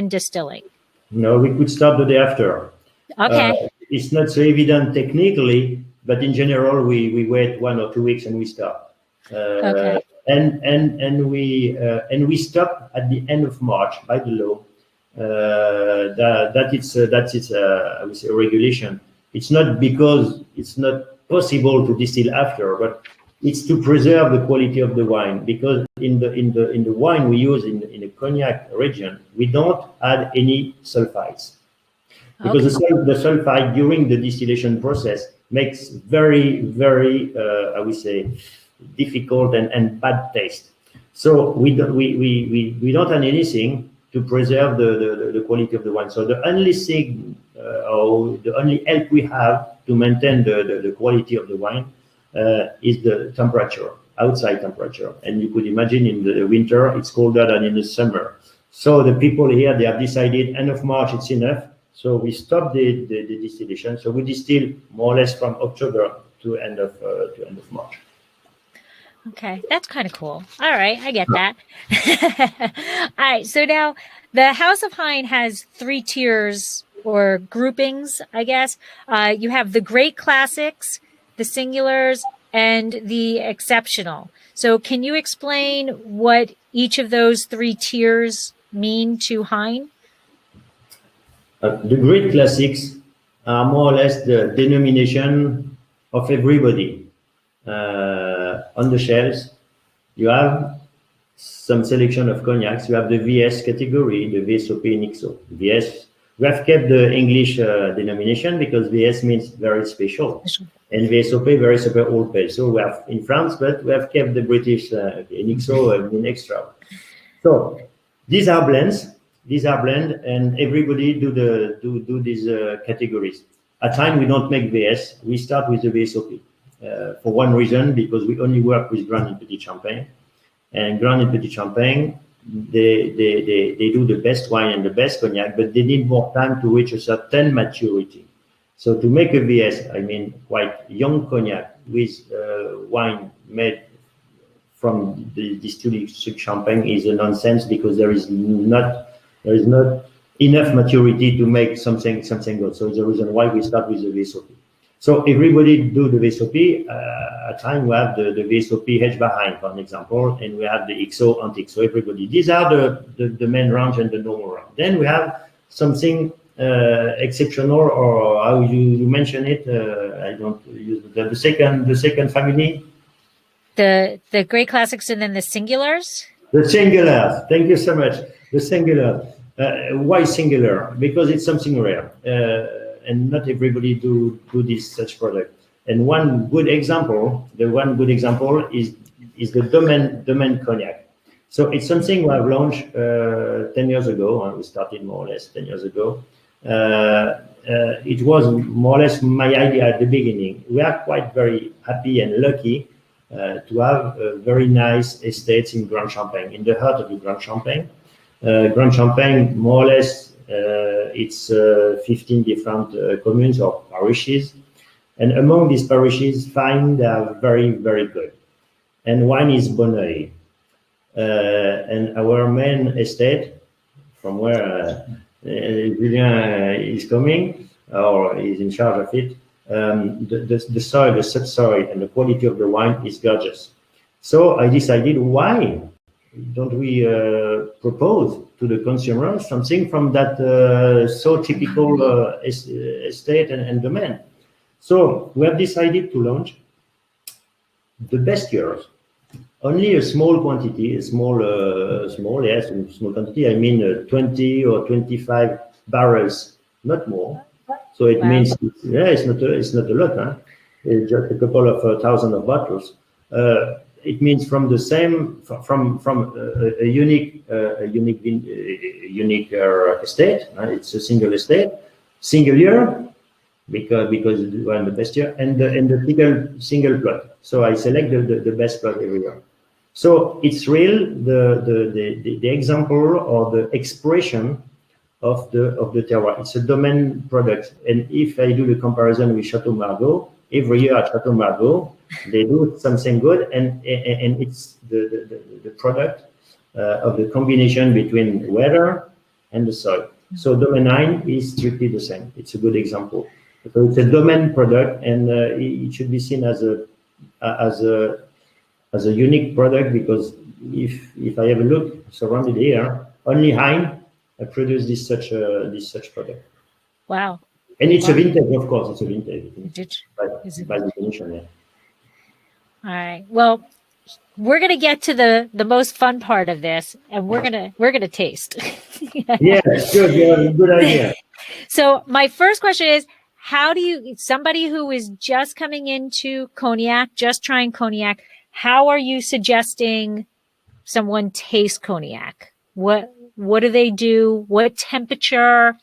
distilling? No, we could stop the day after. Okay. It's not so evident technically, but in general, we wait 1 or 2 weeks and we stop. Okay. And we stop at the end of March by the law. That's I would say, a regulation. It's not because it's not possible to distill after, but it's to preserve the quality of the wine. Because in the wine we use in the cognac region, we don't add any sulfites. Because the sulfite during the distillation process makes very, very, I would say, difficult and bad taste. So we don't add anything to preserve the quality of the wine. So the only thing, or the only help we have to maintain the quality of the wine is the temperature, outside temperature. And you could imagine in the winter, it's colder than in the summer. So the people here, they have decided end of March, it's enough. So we stop the distillation. So we distill more or less from October to end of March. Okay, that's kind of cool. All right, I get that. All right, so now the House of Hine has 3 tiers or groupings, I guess. You have the great classics, the singulars, and the exceptional. So can you explain what each of those three tiers mean to Hein? The great classics are more or less the denomination of everybody. On the shelves, you have some selection of cognacs. You have the VS category, the VSOP and XO. VS, we have kept the English denomination because VS means very special, and VSOP very super old pale. So we have in France, but we have kept the British in XO in extra. So these are blends. These are blend, and everybody do these categories. At time we don't make VS. We start with the VSOP for one reason, because we only work with Grand and Petit Champagne. And Grand and Petit Champagne, they do the best wine and the best cognac, but they need more time to reach a certain maturity. So to make a VS, I mean quite young cognac with wine made from the distilled champagne is a nonsense, because there is not enough maturity to make something good. So it's the reason why we start with the VSOP. So everybody do the VSOP. At time we have the VSOP hedge behind, for example, and we have the XO and XO. Everybody. These are the main range and the normal range. Then we have something exceptional, or how you mention it. I don't use the second family. The great classics and then the singulars. The singular. Thank you so much. The singular. Why singular? Because it's something rare, and not everybody do this such product. And one good example is the domain cognac. So it's something we have launched 10 years ago, and we started more or less 10 years ago. It was more or less my idea at the beginning. We are quite very happy and lucky to have very nice estates in Grand Champagne, in the heart of the Grand Champagne. Grand Champagne, more or less, it's 15 different communes or parishes. And among these parishes, they are very, very good. And one is Bonneuil. And our main estate, from where Julien is coming, or is in charge of it, the soil, the subsoil, and the quality of the wine is gorgeous. So I decided, why don't we propose to the consumer something from that so typical estate and domain? So we have decided to launch the best years. Only a small quantity, small quantity. I mean 20 or 25 barrels, not more. So it means, it's not a lot. Huh? It's just a couple of thousand of bottles. It means from the same, from a unique estate. It's a single estate, single year, because we're in the best year, and the single plot. So I select the best plot every year. So it's real the example or the expression of the terroir. It's a domain product, and if I do the comparison with Chateau Margaux, every year at Chateau Margaux they do something good, and it's the product of the combination between weather and the soil. So domain 9 is strictly the same. It's a good example. So it's a domain product, and it should be seen as a unique product, because if I have a look surrounded here, only Hein produce this such product. Wow. And it's a vintage, of course. It's a vintage. By definition, yeah. All right. Well, we're gonna get to the most fun part of this, and we're gonna taste. Yeah, good. Good idea. So my first question is, how do you, somebody who is just coming into cognac, just trying cognac, how are you suggesting someone taste cognac? What do they do? What temperature?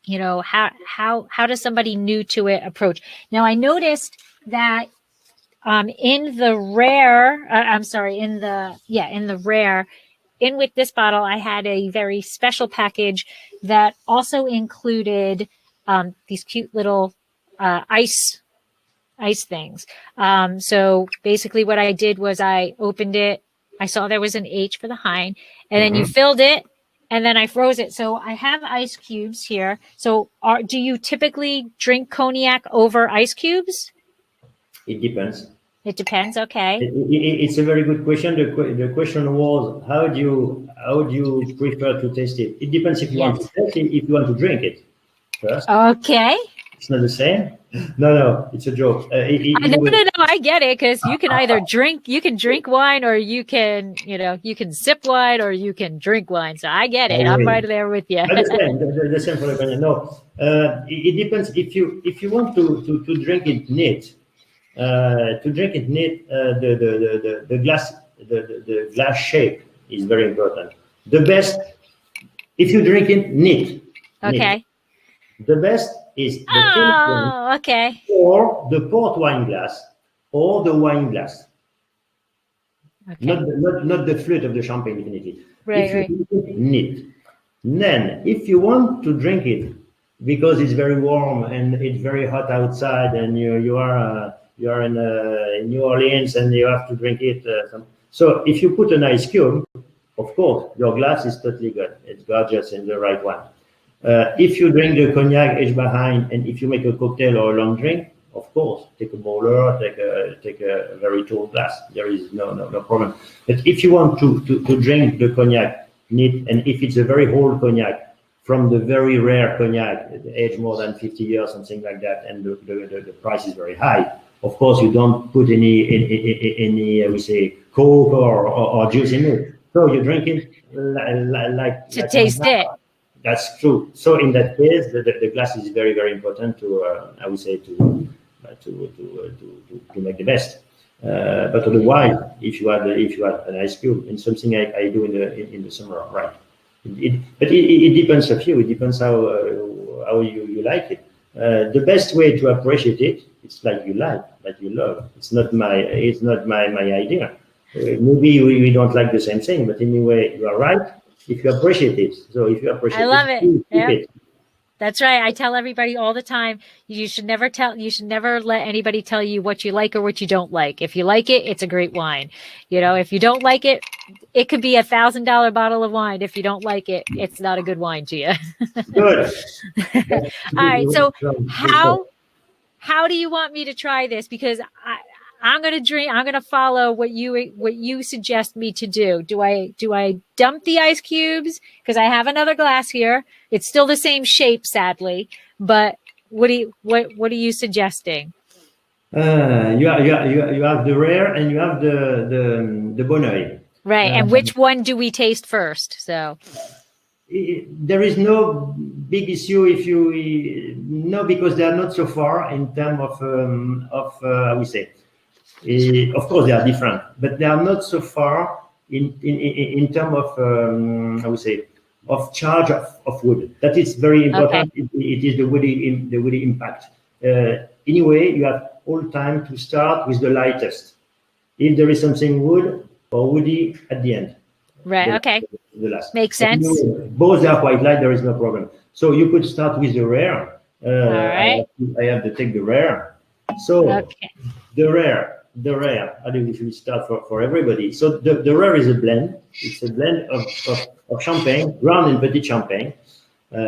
You know, how does somebody new to it approach? Now, I noticed that in the rare, in with this bottle, I had a very special package that also included these cute little ice things. So basically what I did was I opened it. I saw there was an H for the Hein, and then you filled it and then I froze it. So I have ice cubes here. So do you typically drink cognac over ice cubes? It depends. It depends. Okay. It's a very good question. The question was, how do you prefer to taste it? It depends if you want to taste it, if you want to drink it first. Okay. It's not the same. No, it's a joke. No, I get it, because you can either drink wine, or you can sip wine, or you can drink wine. So I get it. I'm right there with you. The same for the opinion. No, it depends if you want to drink it neat. The glass shape is very important. The best, if you drink it neat. Okay. Neat, the best is the okay. or the port wine glass or the wine glass. Okay. Not the flute of the champagne, definitely. Right, if you drink it neat. Then, if you want to drink it because it's very warm and it's very hot outside, and you are in New Orleans and you have to drink it. So if you put an ice cube, of course, your glass is totally good. It's gorgeous and the right one. If you drink the cognac aged behind, and if you make a cocktail or a long drink, of course, take a bowler, take a very tall glass. There is no problem. But if you want to drink the cognac neat, and if it's a very old cognac, from the very rare cognac, aged more than 50 years, something like that, and the price is very high, of course, you don't put any we say, Coke or juice in it. So you drink it like to taste it. That's true. So in that case, the glass is very, very important to, I would say, to make the best. But otherwise, if you have an ice cube, and something I do in the summer, right? But it depends of you. It depends how you like it. The best way to appreciate it, it's like you love. It's not my idea. Maybe we don't like the same thing, but anyway, you are right. If you appreciate it, so if you appreciate I love it. Keep it. That's right. I tell everybody all the time, you should never let anybody tell you what you like or what you don't like. If you like it, it's a great wine. If you don't like it, it could be $1,000 bottle of wine. If you don't like it, it's not a good wine to you. Good. All right. So how do you want me to try this? Because I'm going to follow what you suggest me to do. Do I dump the ice cubes? Because I have another glass here. It's still the same shape, sadly. But what are you suggesting? You have the rare and you have the Boneuil. Right. And which one do we taste first? So there is no big issue because they are not so far in terms of I would say. Of course, they are different, but they are not so far in terms of I would say of charge of wood. That is very important. Okay. It is the woody impact. Anyway, you have all time to start with the lightest. If there is something wood or woody at the end. Right. Okay. The last. Makes sense. Anyway, both are quite light. There is no problem. So you could start with the rare. All right. I have to take the rare. So okay. The rare. I think we should start for everybody. So the rare is a blend. It's a blend of champagne, grand and petit champagne.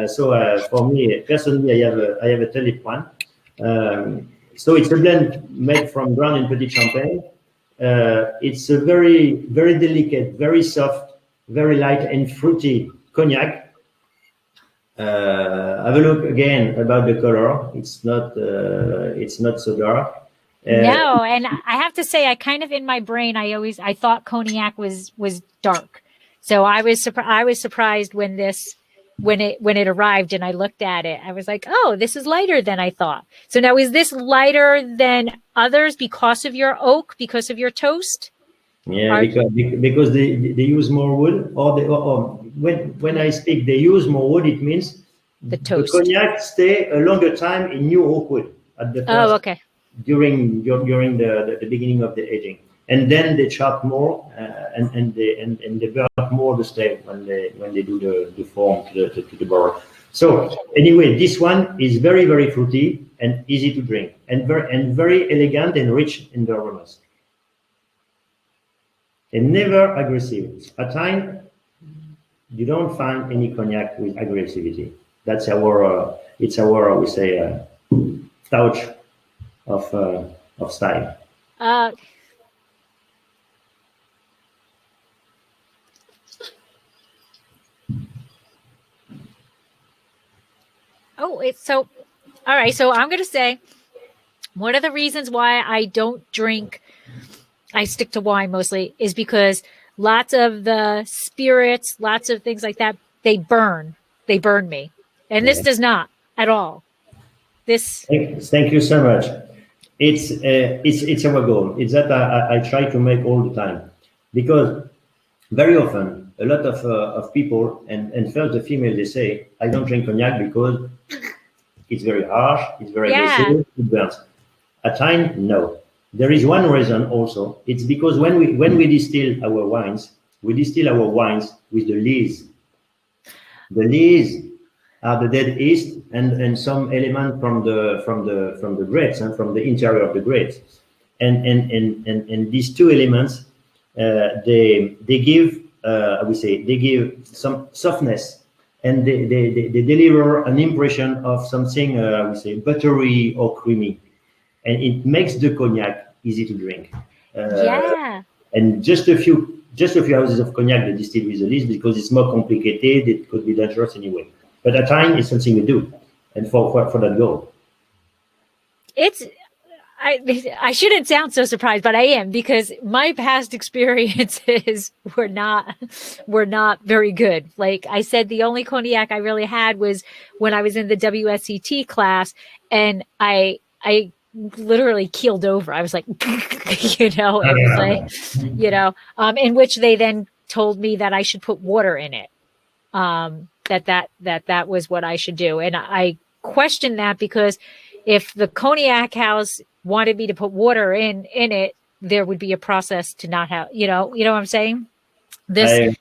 So for me personally, I have a Tulip one. So it's a blend made from grand and petit champagne. It's a very, very delicate, very soft, very light and fruity cognac. Have a look again about the color. It's not so dark. No, and I have to say, I kind of in my brain, I thought cognac was dark, so I was surprised when it arrived and I looked at it. I was like, oh, this is lighter than I thought. So now, is this lighter than others because of your oak, because of your toast? Yeah, because they use more wood, or when I speak they use more wood, it means the toast. The cognac stay a longer time in new oak wood at the first. Oh, okay. During the beginning of the aging, and then they chop more and they burn more the stem when they do the form to the barrel. So anyway, this one is very, very fruity and easy to drink, and very elegant and rich in the aromas, and never aggressive. At time you don't find any cognac with aggressivity. That's our, it's our, we say, touch of style. Oh, it's so, all right. So I'm going to say one of the reasons why I don't drink, I stick to wine mostly, is because lots of the spirits, lots of things like that, they burn me. And this does not at all. This. Thank you so much. It's our goal. It's that I try to make all the time, because very often a lot of people, and first the female, they say, I don't drink cognac because it's very harsh, it's very aggressive, it burns. At time, no. There is one reason also. It's because when we distill our wines, we distill our wines with the lees. The lees are the dead yeast and some element from the grapes and from the interior of the grapes. And these two elements, they give I would say they give some softness, and they deliver an impression of something I would say buttery or creamy, and it makes the cognac easy to drink. And just a few houses of cognac they distill with the lees because it's more complicated. It could be dangerous anyway. But at time it's something we do, and for that goal. I shouldn't sound so surprised, but I am, because my past experiences were not very good. Like I said, the only cognac I really had was when I was in the WSET class, and I literally keeled over. I was like, it was like, in which they then told me that I should put water in it. That was what I should do. And I questioned that, because if the cognac house wanted me to put water in it, there would be a process to not have, you know what I'm saying? I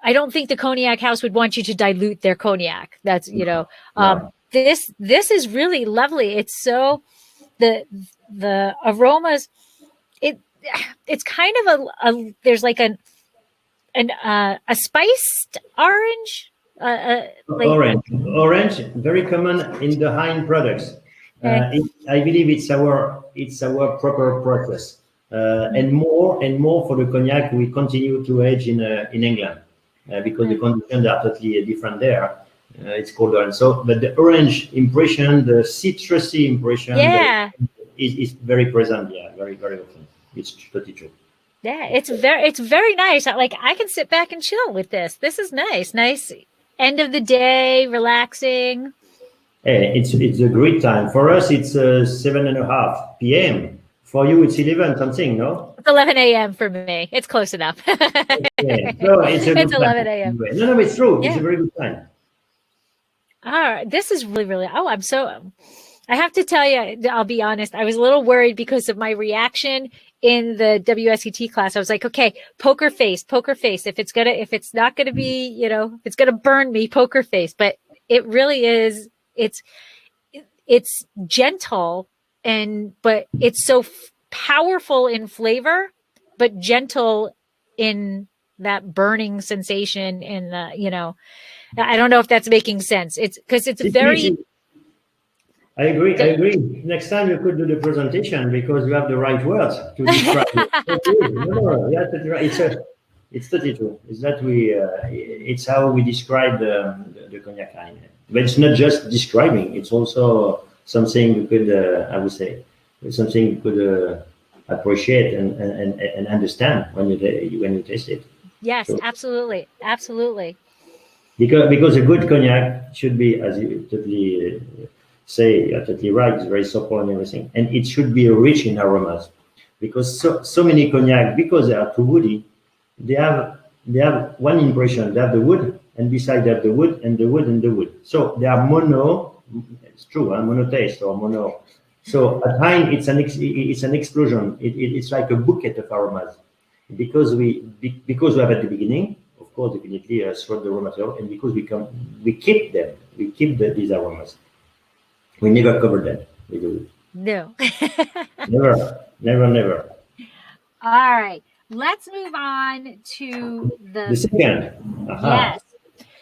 don't think the cognac house would want you to dilute their cognac. That's, no. This is really lovely. It's so, the aromas, it's kind of there's like a spiced orange. Orange, very common in the high-end products. I believe it's our proper process, and more for the cognac we continue to age in England, because the conditions are totally different there. It's colder, and so, but the orange impression, the citrusy impression, is very present. Yeah, very very often. It's totally true. Yeah, it's very nice. Like I can sit back and chill with this. This is nice. Nice end of the day, relaxing. It's a great time. For us, it's 7:30 p.m. For you, it's 11 something, no? It's 11 a.m. for me. It's close enough. No, it's 11 a.m. No, it's true. Yeah. It's a very good time. All right. This is really, really, I have to tell you, I'll be honest, I was a little worried because of my reaction in the WSET class. I was like, okay, poker face. If it's not gonna be, if it's gonna burn me, poker face. But it really is. It's gentle, but it's so powerful in flavor, but gentle in that burning sensation. In the, I don't know if that's making sense. It's because it's very. I agree. Next time you could do the presentation, because you have the right words to describe it. It's totally true. It's that it's how we describe the cognac line. But it's not just describing; it's also something you could, I would say, something you could appreciate and understand when you taste it. Yes, so, absolutely. Because a good cognac should be, as you totally say, you're totally right, it's very supple and everything, and it should be rich in aromas. Because so many cognac, because they are too woody, they have one impression. They have the wood, and beside they have the wood and the wood and the wood. So they are mono. It's true, mono taste or mono. So at time it's an explosion. It's like a bouquet of aromas, because we have at the beginning, of course, definitely throughout the raw material, and because we keep them. We keep these aromas. We never cover them with the wood. No. Never. All right. let's move on to The second. Yes.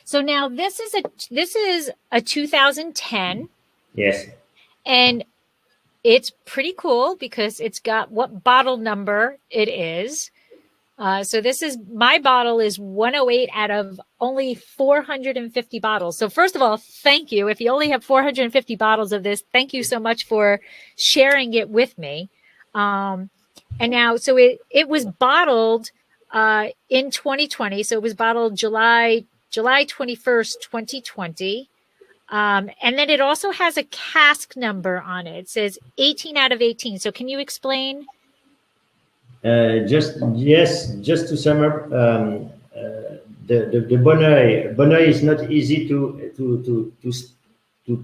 So now this is a 2010. Yes. And it's pretty cool because it's got what bottle number it is. So my bottle is 108 out of only 450 bottles. So first of all, thank you. If you only have 450 bottles of this, thank you so much for sharing it with me. And now, so it was bottled in 2020. So it was bottled July 21st, 2020. And then it also has a cask number on it. It says 18 out of 18. So can you explain? Just to sum up, the Bonneuil is not easy to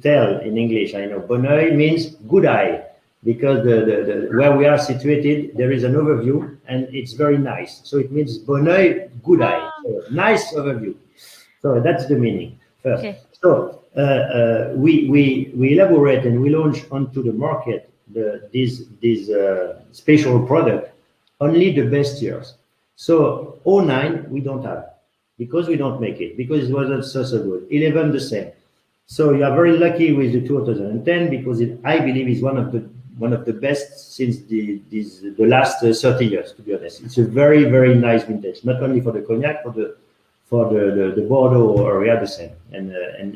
tell in English. I know Bonneuil means good eye because the where we are situated there is an overview and it's very nice. So it means Bonneuil good eye, so nice overview. So that's the meaning first. Okay. So we elaborate and we launch onto the market this special product. Only the best years. So 09 we don't have because we don't make it because it wasn't so good. 11 the same. So you are very lucky with the 2010 because I believe is one of the best since the last 30 years. To be honest, it's a very nice vintage. Not only for the cognac, for the Bordeaux area the same. And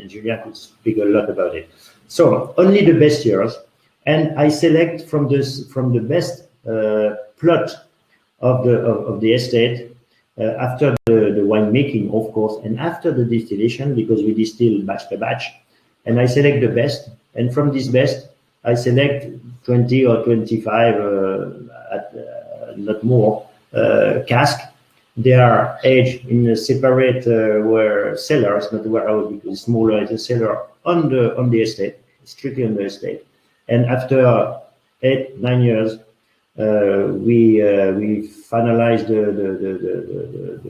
Julien could speak a lot about it. So only the best years, and I select from the best plot of the estate after the winemaking, of course, and after the distillation because we distill batch by batch, and I select the best, and from this best I select 20 or 25 not more cask. They are aged in a separate cellars, not warehouse because it's smaller as a cellar on the estate, strictly on the estate, and after 8-9 years. We finalize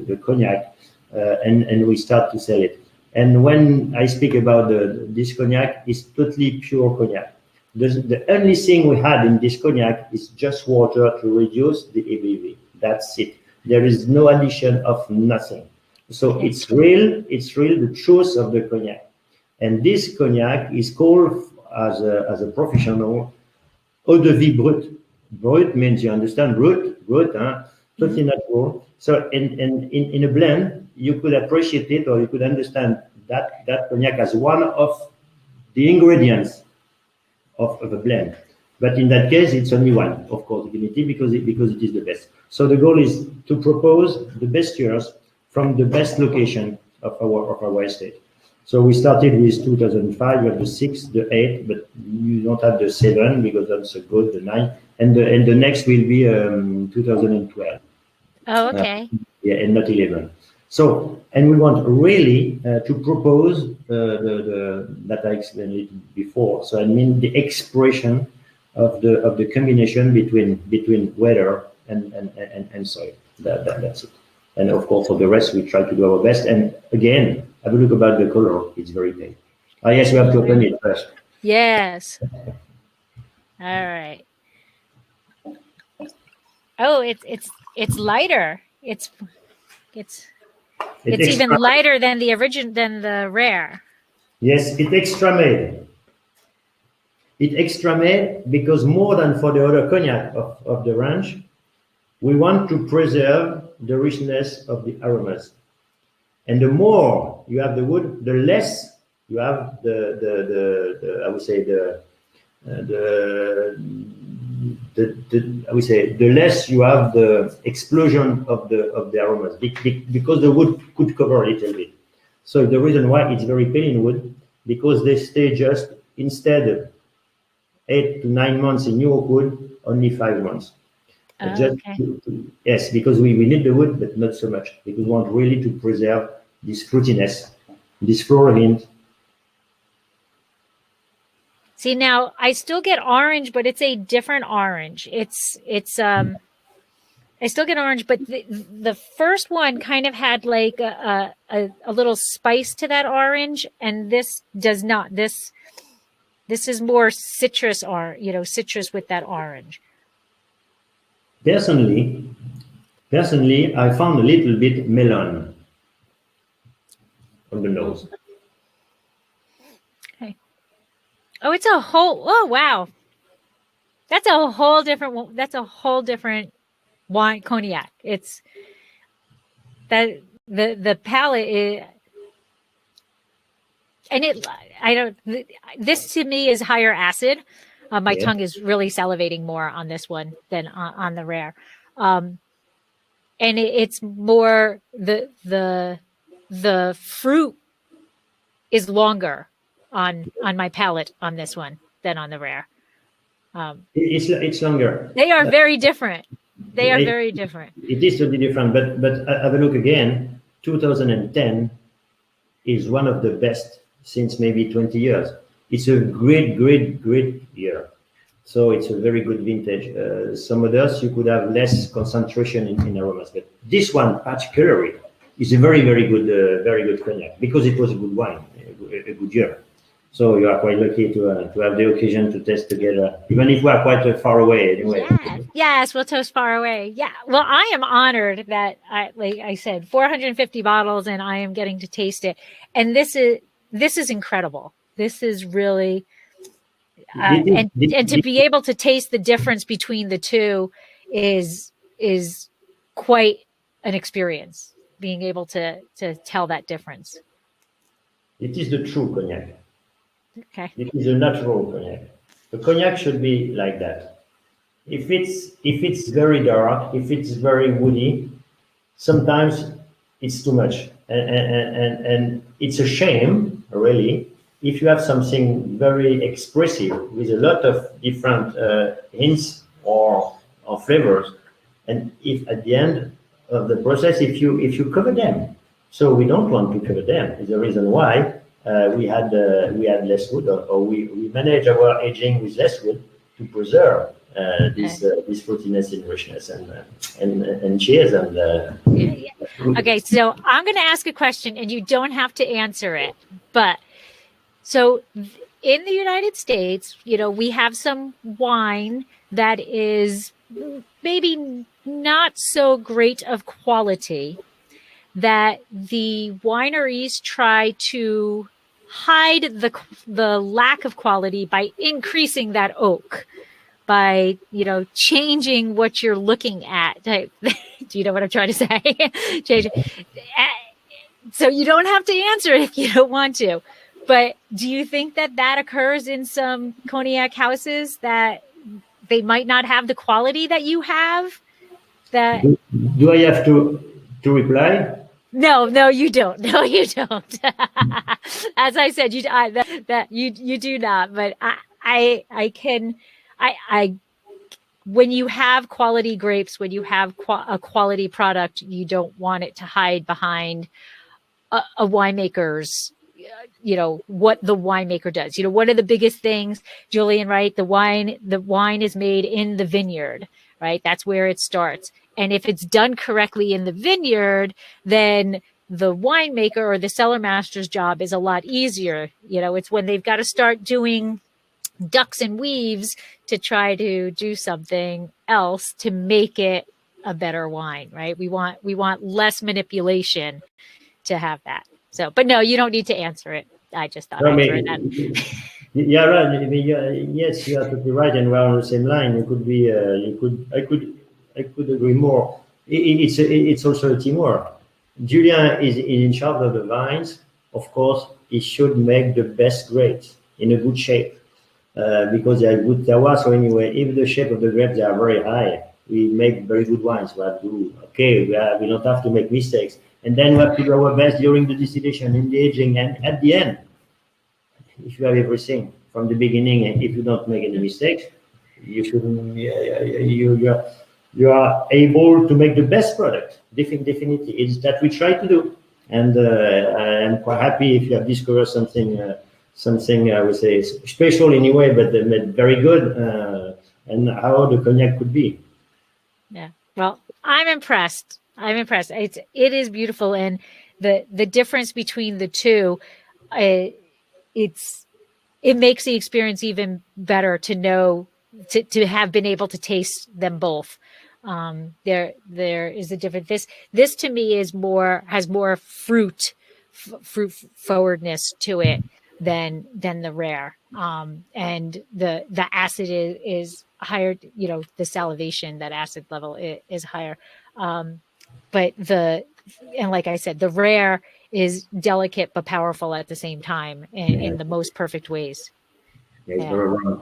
the cognac and we start to sell it. And when I speak about this cognac, it's totally pure cognac. The only thing we had in this cognac is just water to reduce the ABV. That's it. There is no addition of nothing. So it's real. It's real the truth of the cognac. And this cognac is called as a professional eau de vie brute. Brut means, you understand, brut, totally natural. So in a blend, you could appreciate it or you could understand that cognac as one of the ingredients of a blend. But in that case, it's only one, of course, definitely, because it is the best. So the goal is to propose the best years from the best location of our estate. So we started with 2005, we have the 6, the 8, but you don't have the 7 because that's a good, the 9. And the next will be 2012. Oh, okay. And not 11. So, and we want really to propose that I explained it before. So I mean the expression of the combination between weather and soil. That's it. And of course, for the rest, we try to do our best. And again, have a look about the color. It's very pale. Oh, yes, we have to open it first. Yes. All right. Oh, it's lighter. It's even lighter than the original, than the rare. Yes, it's extra made. It's extra made because more than for the other cognac of the range, we want to preserve the richness of the aromas. And the more you have the wood, the less you have I would say the less you have the explosion of the aromas because the wood could cover a little bit. So the reason why it's very pale in wood because they stay just instead of 8 to 9 months in your wood, only 5 months. Okay. Yes, because we need the wood, but not so much because we want really to preserve this fruitiness, this floral hint. See, now I still get orange, but it's a different orange. I still get orange, but the first one kind of had like a little spice to that orange, and this does not. This is more citrus, or citrus with that orange. Personally, Personally, I found a little bit melon on the nose. Okay. Oh, it's a whole. Oh, wow. That's a whole different. That's a whole different wine cognac. It's that the palate is, and it. I don't. This to me is higher acid. My Yeah. tongue is really salivating more on this one than on the rare, and it's more the fruit is longer on my palate on this one than on the rare. It's longer. They are very different. They are It- very different. It is totally different, but have a look again. 2010 is one of the best since maybe 20 years. It's a great year. So it's a very good vintage. Some others you could have less concentration in aromas, but this one particularly is a very good cognac because it was a good wine, a good year. So you are quite lucky to have the occasion to test together, even if we are quite far away anyway. Yes, we'll toast far away. Yeah. Well, I am honored that like I said, 450 bottles, and I am getting to taste it. And this is incredible. This is really, and to be able to taste the difference between the two is quite an experience. Being able to tell that difference. It is the true cognac. Okay. It is a natural cognac. The cognac should be like that. If it's very dark, if it's very woody, sometimes it's too much, and it's a shame, really, if you have something very expressive with a lot of different hints or flavors, and if at the end of the process, if you cover them, so we don't want to cover them. Is the reason why. We had less wood, or we manage our aging with less wood to preserve this fruitiness and richness and cheers and. Okay, so I'm going to ask a question, and you don't have to answer it. But so in the United States, we have some wine that is maybe not so great of quality, that the wineries try to hide the lack of quality by increasing that oak, by changing what you're looking at. Do you know what I'm trying to say? Change. So you don't have to answer it if you don't want to, but do you think that occurs in some cognac houses, that they might not have the quality that you have? That do I have to reply? No, you don't. No, you don't. As I said, you do not. But I can. When you have quality grapes, when you have a quality product, you don't want it to hide behind a winemaker's. What the winemaker does. What are the biggest things, Julian? Right, the wine is made in the vineyard. Right, that's where it starts. And if it's done correctly in the vineyard, then the winemaker or the cellar master's job is a lot easier. It's when they've got to start doing ducks and weaves to try to do something else to make it a better wine, right? We want less manipulation to have that. So, but no, you don't need to answer it. I just thought I'd throw that. Yeah, right. I mean, yes, you are totally right, and we're on the same line. I could agree more. It's also a teamwork. Julien is in charge of the vines. Of course, he should make the best grapes in a good shape, because they are good terroir. So anyway, if the shape of the grapes are very high, we make very good wines. We don't have to make mistakes. And then we have to do our best during the distillation, in the aging, and at the end. If you have everything from the beginning, and if you don't make any mistakes, you are able to make the best product. Definitely, it's that we try to do. And I'm quite happy if you have discovered something I would say special anyway, but very good, and how the cognac could be. Yeah. Well, I'm impressed. It is beautiful, and the difference between the two, it makes the experience even better to know, to have been able to taste them both. There is a different, this to me has more fruit forwardness to it than the rare. And the acid is higher, the salivation, that acid level is higher. But and like I said, the rare is delicate but powerful at the same time in the most perfect ways. Yeah, it's very wrong.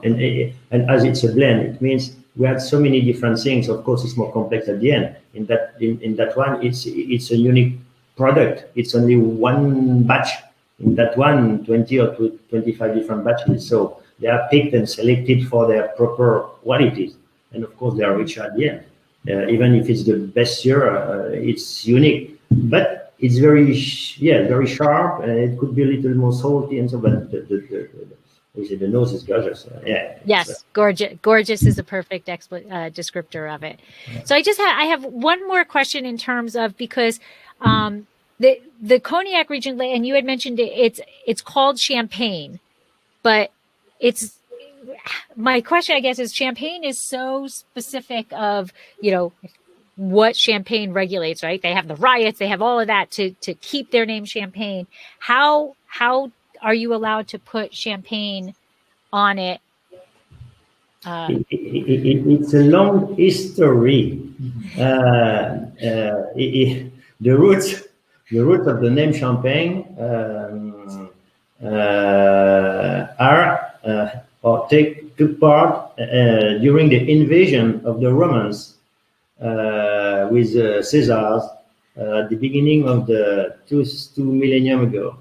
And as it's a blend, it means we had so many different things. Of course, it's more complex at the end. In that one, it's a unique product. It's only one batch. In that one, 20 or 25 different batches. So they are picked and selected for their proper qualities. And of course, they are rich at the end. Even if it's the best year, it's unique. But it's very sharp, and it could be a little more salty and so. But the nose is gorgeous. Yes, gorgeous. Gorgeous is a perfect descriptor of it. Yeah. So I have one more question in terms of, because the Cognac region, and you had mentioned it's called Champagne, but my question, I guess, is Champagne is so specific of what Champagne regulates, right? They have the riots, they have all of that to keep their name Champagne. How are you allowed to put Champagne on it? It's a long history. The roots of the name Champagne took part during the invasion of the Romans with Caesars at the beginning of the two millennium ago.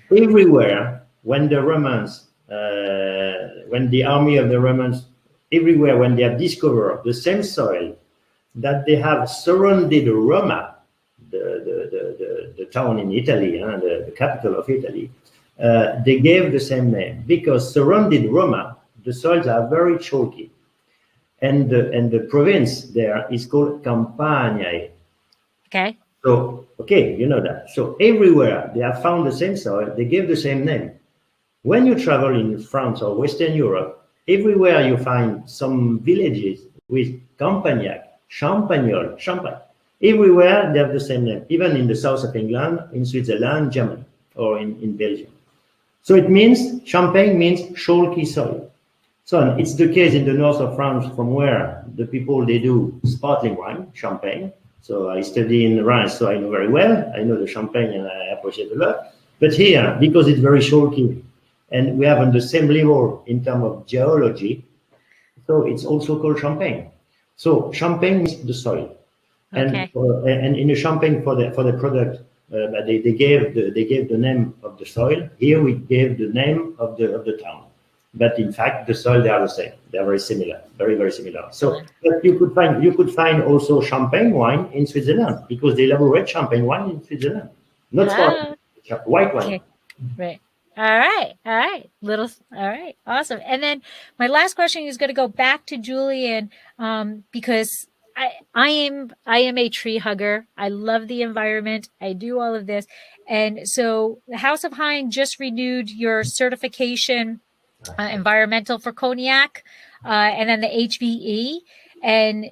Everywhere, when the Romans, when the army of the Romans, everywhere when they have discovered the same soil that they have surrounded Roma, the town in Italy, the capital of Italy, they gave the same name, because surrounded Roma, the soils are very chalky, and the province there is called Campania. Okay. So, you know that. So everywhere they have found the same soil, they gave the same name. When you travel in France or Western Europe, everywhere you find some villages with Campagnac, Champagnol, Champagne. Everywhere they have the same name, even in the south of England, in Switzerland, Germany, or in Belgium. So it means, Champagne means chalky soil. So it's the case in the north of France, from where the people, they do sparkling wine, Champagne. So I study in Reims, so I know very well. I know the Champagne and I appreciate it a lot. But here, because it's very chalky, and we have on the same level in terms of geology, so it's also called Champagne. So Champagne is the soil. Okay. And in the Champagne for the product, they gave the name of the soil. Here we gave the name of the town. But in fact, the soil, they are the same. They are very similar, very, very similar. So, but you could find also Champagne wine in Switzerland, because they elaborate Champagne wine in Switzerland, not white wine. Okay. Right. All right. All right. Awesome. And then my last question is going to go back to Julian, because I am a tree hugger. I love the environment. I do all of this. And so the House of Hein just renewed your certification, environmental for cognac, and then the HVE, and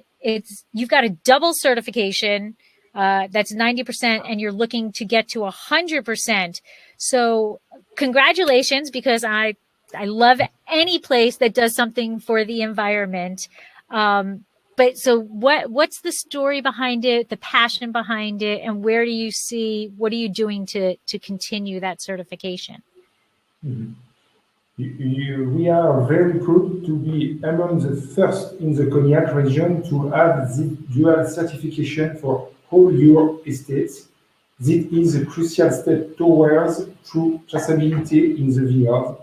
you've got a double certification, that's 90%, and you're looking to get to 100%. So congratulations, because I love any place that does something for the environment. But so what's the story behind it, the passion behind it, and what are you doing to continue that certification? Mm-hmm. We are very proud to be among the first in the Cognac region to have the dual certification for all your estates. This is a crucial step towards true traceability in the vineyard.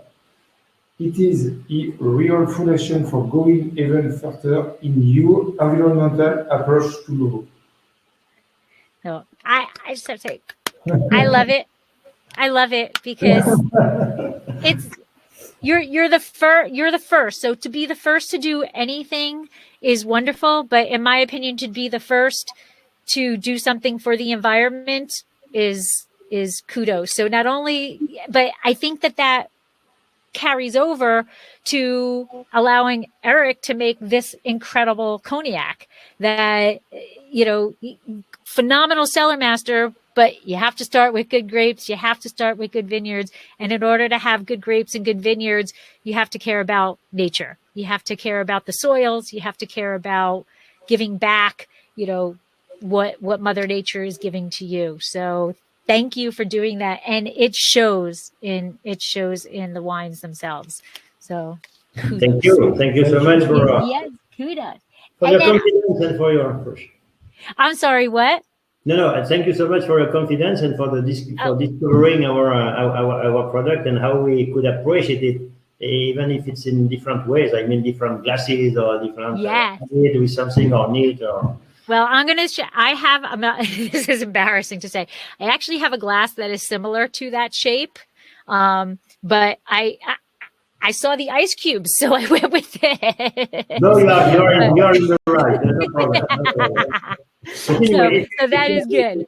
It is a real foundation for going even further in your environmental approach to law. No, I just have to say, I love it. I love it because you're the first. So to be the first to do anything is wonderful, but in my opinion, to be the first to do something for the environment is kudos. So not only, but I think that carries over to allowing Eric to make this incredible cognac that, phenomenal cellar master, but you have to start with good grapes. You have to start with good vineyards. And in order to have good grapes and good vineyards, you have to care about nature. You have to care about the soils. You have to care about giving back, what Mother Nature is giving to you. So thank you for doing that. And it shows in the wines themselves. So kudos. Thank you so much for yes, kudos. For your confidence and for your approach. I'm sorry, what? No, thank you so much for your confidence and for discovering our product and how we could appreciate it, even if it's in different ways. I mean, different glasses or different with something or neat or. Well, I'm going to I'm not, this is embarrassing to say. I actually have a glass that is similar to that shape. But I saw the ice cubes, so I went with it. No, you're in the right. There's no problem. Anyway, so that is good.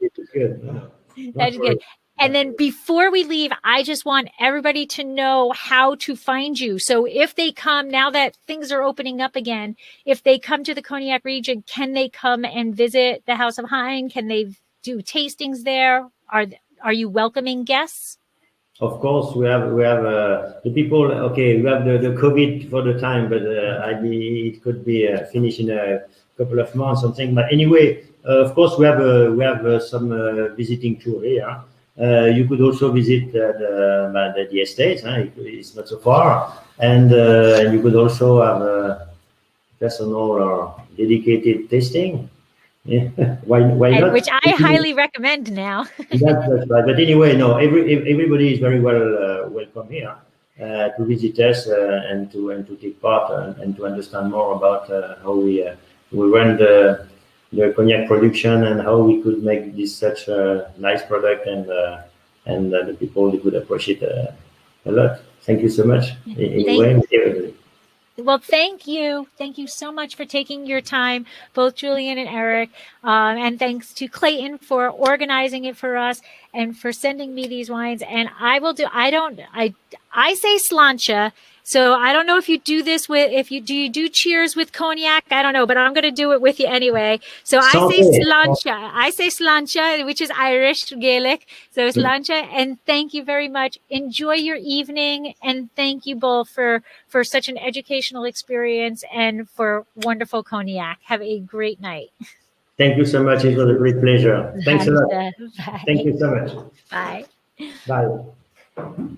That is good. And then before we leave, I just want everybody to know how to find you. So if they come, now that things are opening up again, if they come to the Cognac region, can they come and visit the House of Hein? Can they do tastings there? Are you welcoming guests? Of course, we have the people. Okay, we have the COVID for the time, but it could be finished in a couple of months, something. But anyway, of course, we have some visiting tour here. You could also visit the estates. It's not so far, and you could also have personal or dedicated tasting. Yeah, why not? Which I highly recommend now. That's right. But anyway, no, everybody is very welcome here to visit us and to take part and to understand more about how we run the cognac production and how we could make this such a nice product and the people could appreciate a lot. Thank you so much. Everybody. Well, thank you. Thank you so much for taking your time, both Julian and Eric. And thanks to Clayton for organizing it for us and for sending me these wines. And I say slancha. So I don't know if you do this you do cheers with cognac? I don't know, but I'm going to do it with you anyway. So I say slancha, which is Irish Gaelic. So slancha. And thank you very much. Enjoy your evening. And thank you both for such an educational experience and for wonderful cognac. Have a great night. Thank you so much. It was a great pleasure. Thanks a lot. Bye. Thank you so much. Bye. Bye.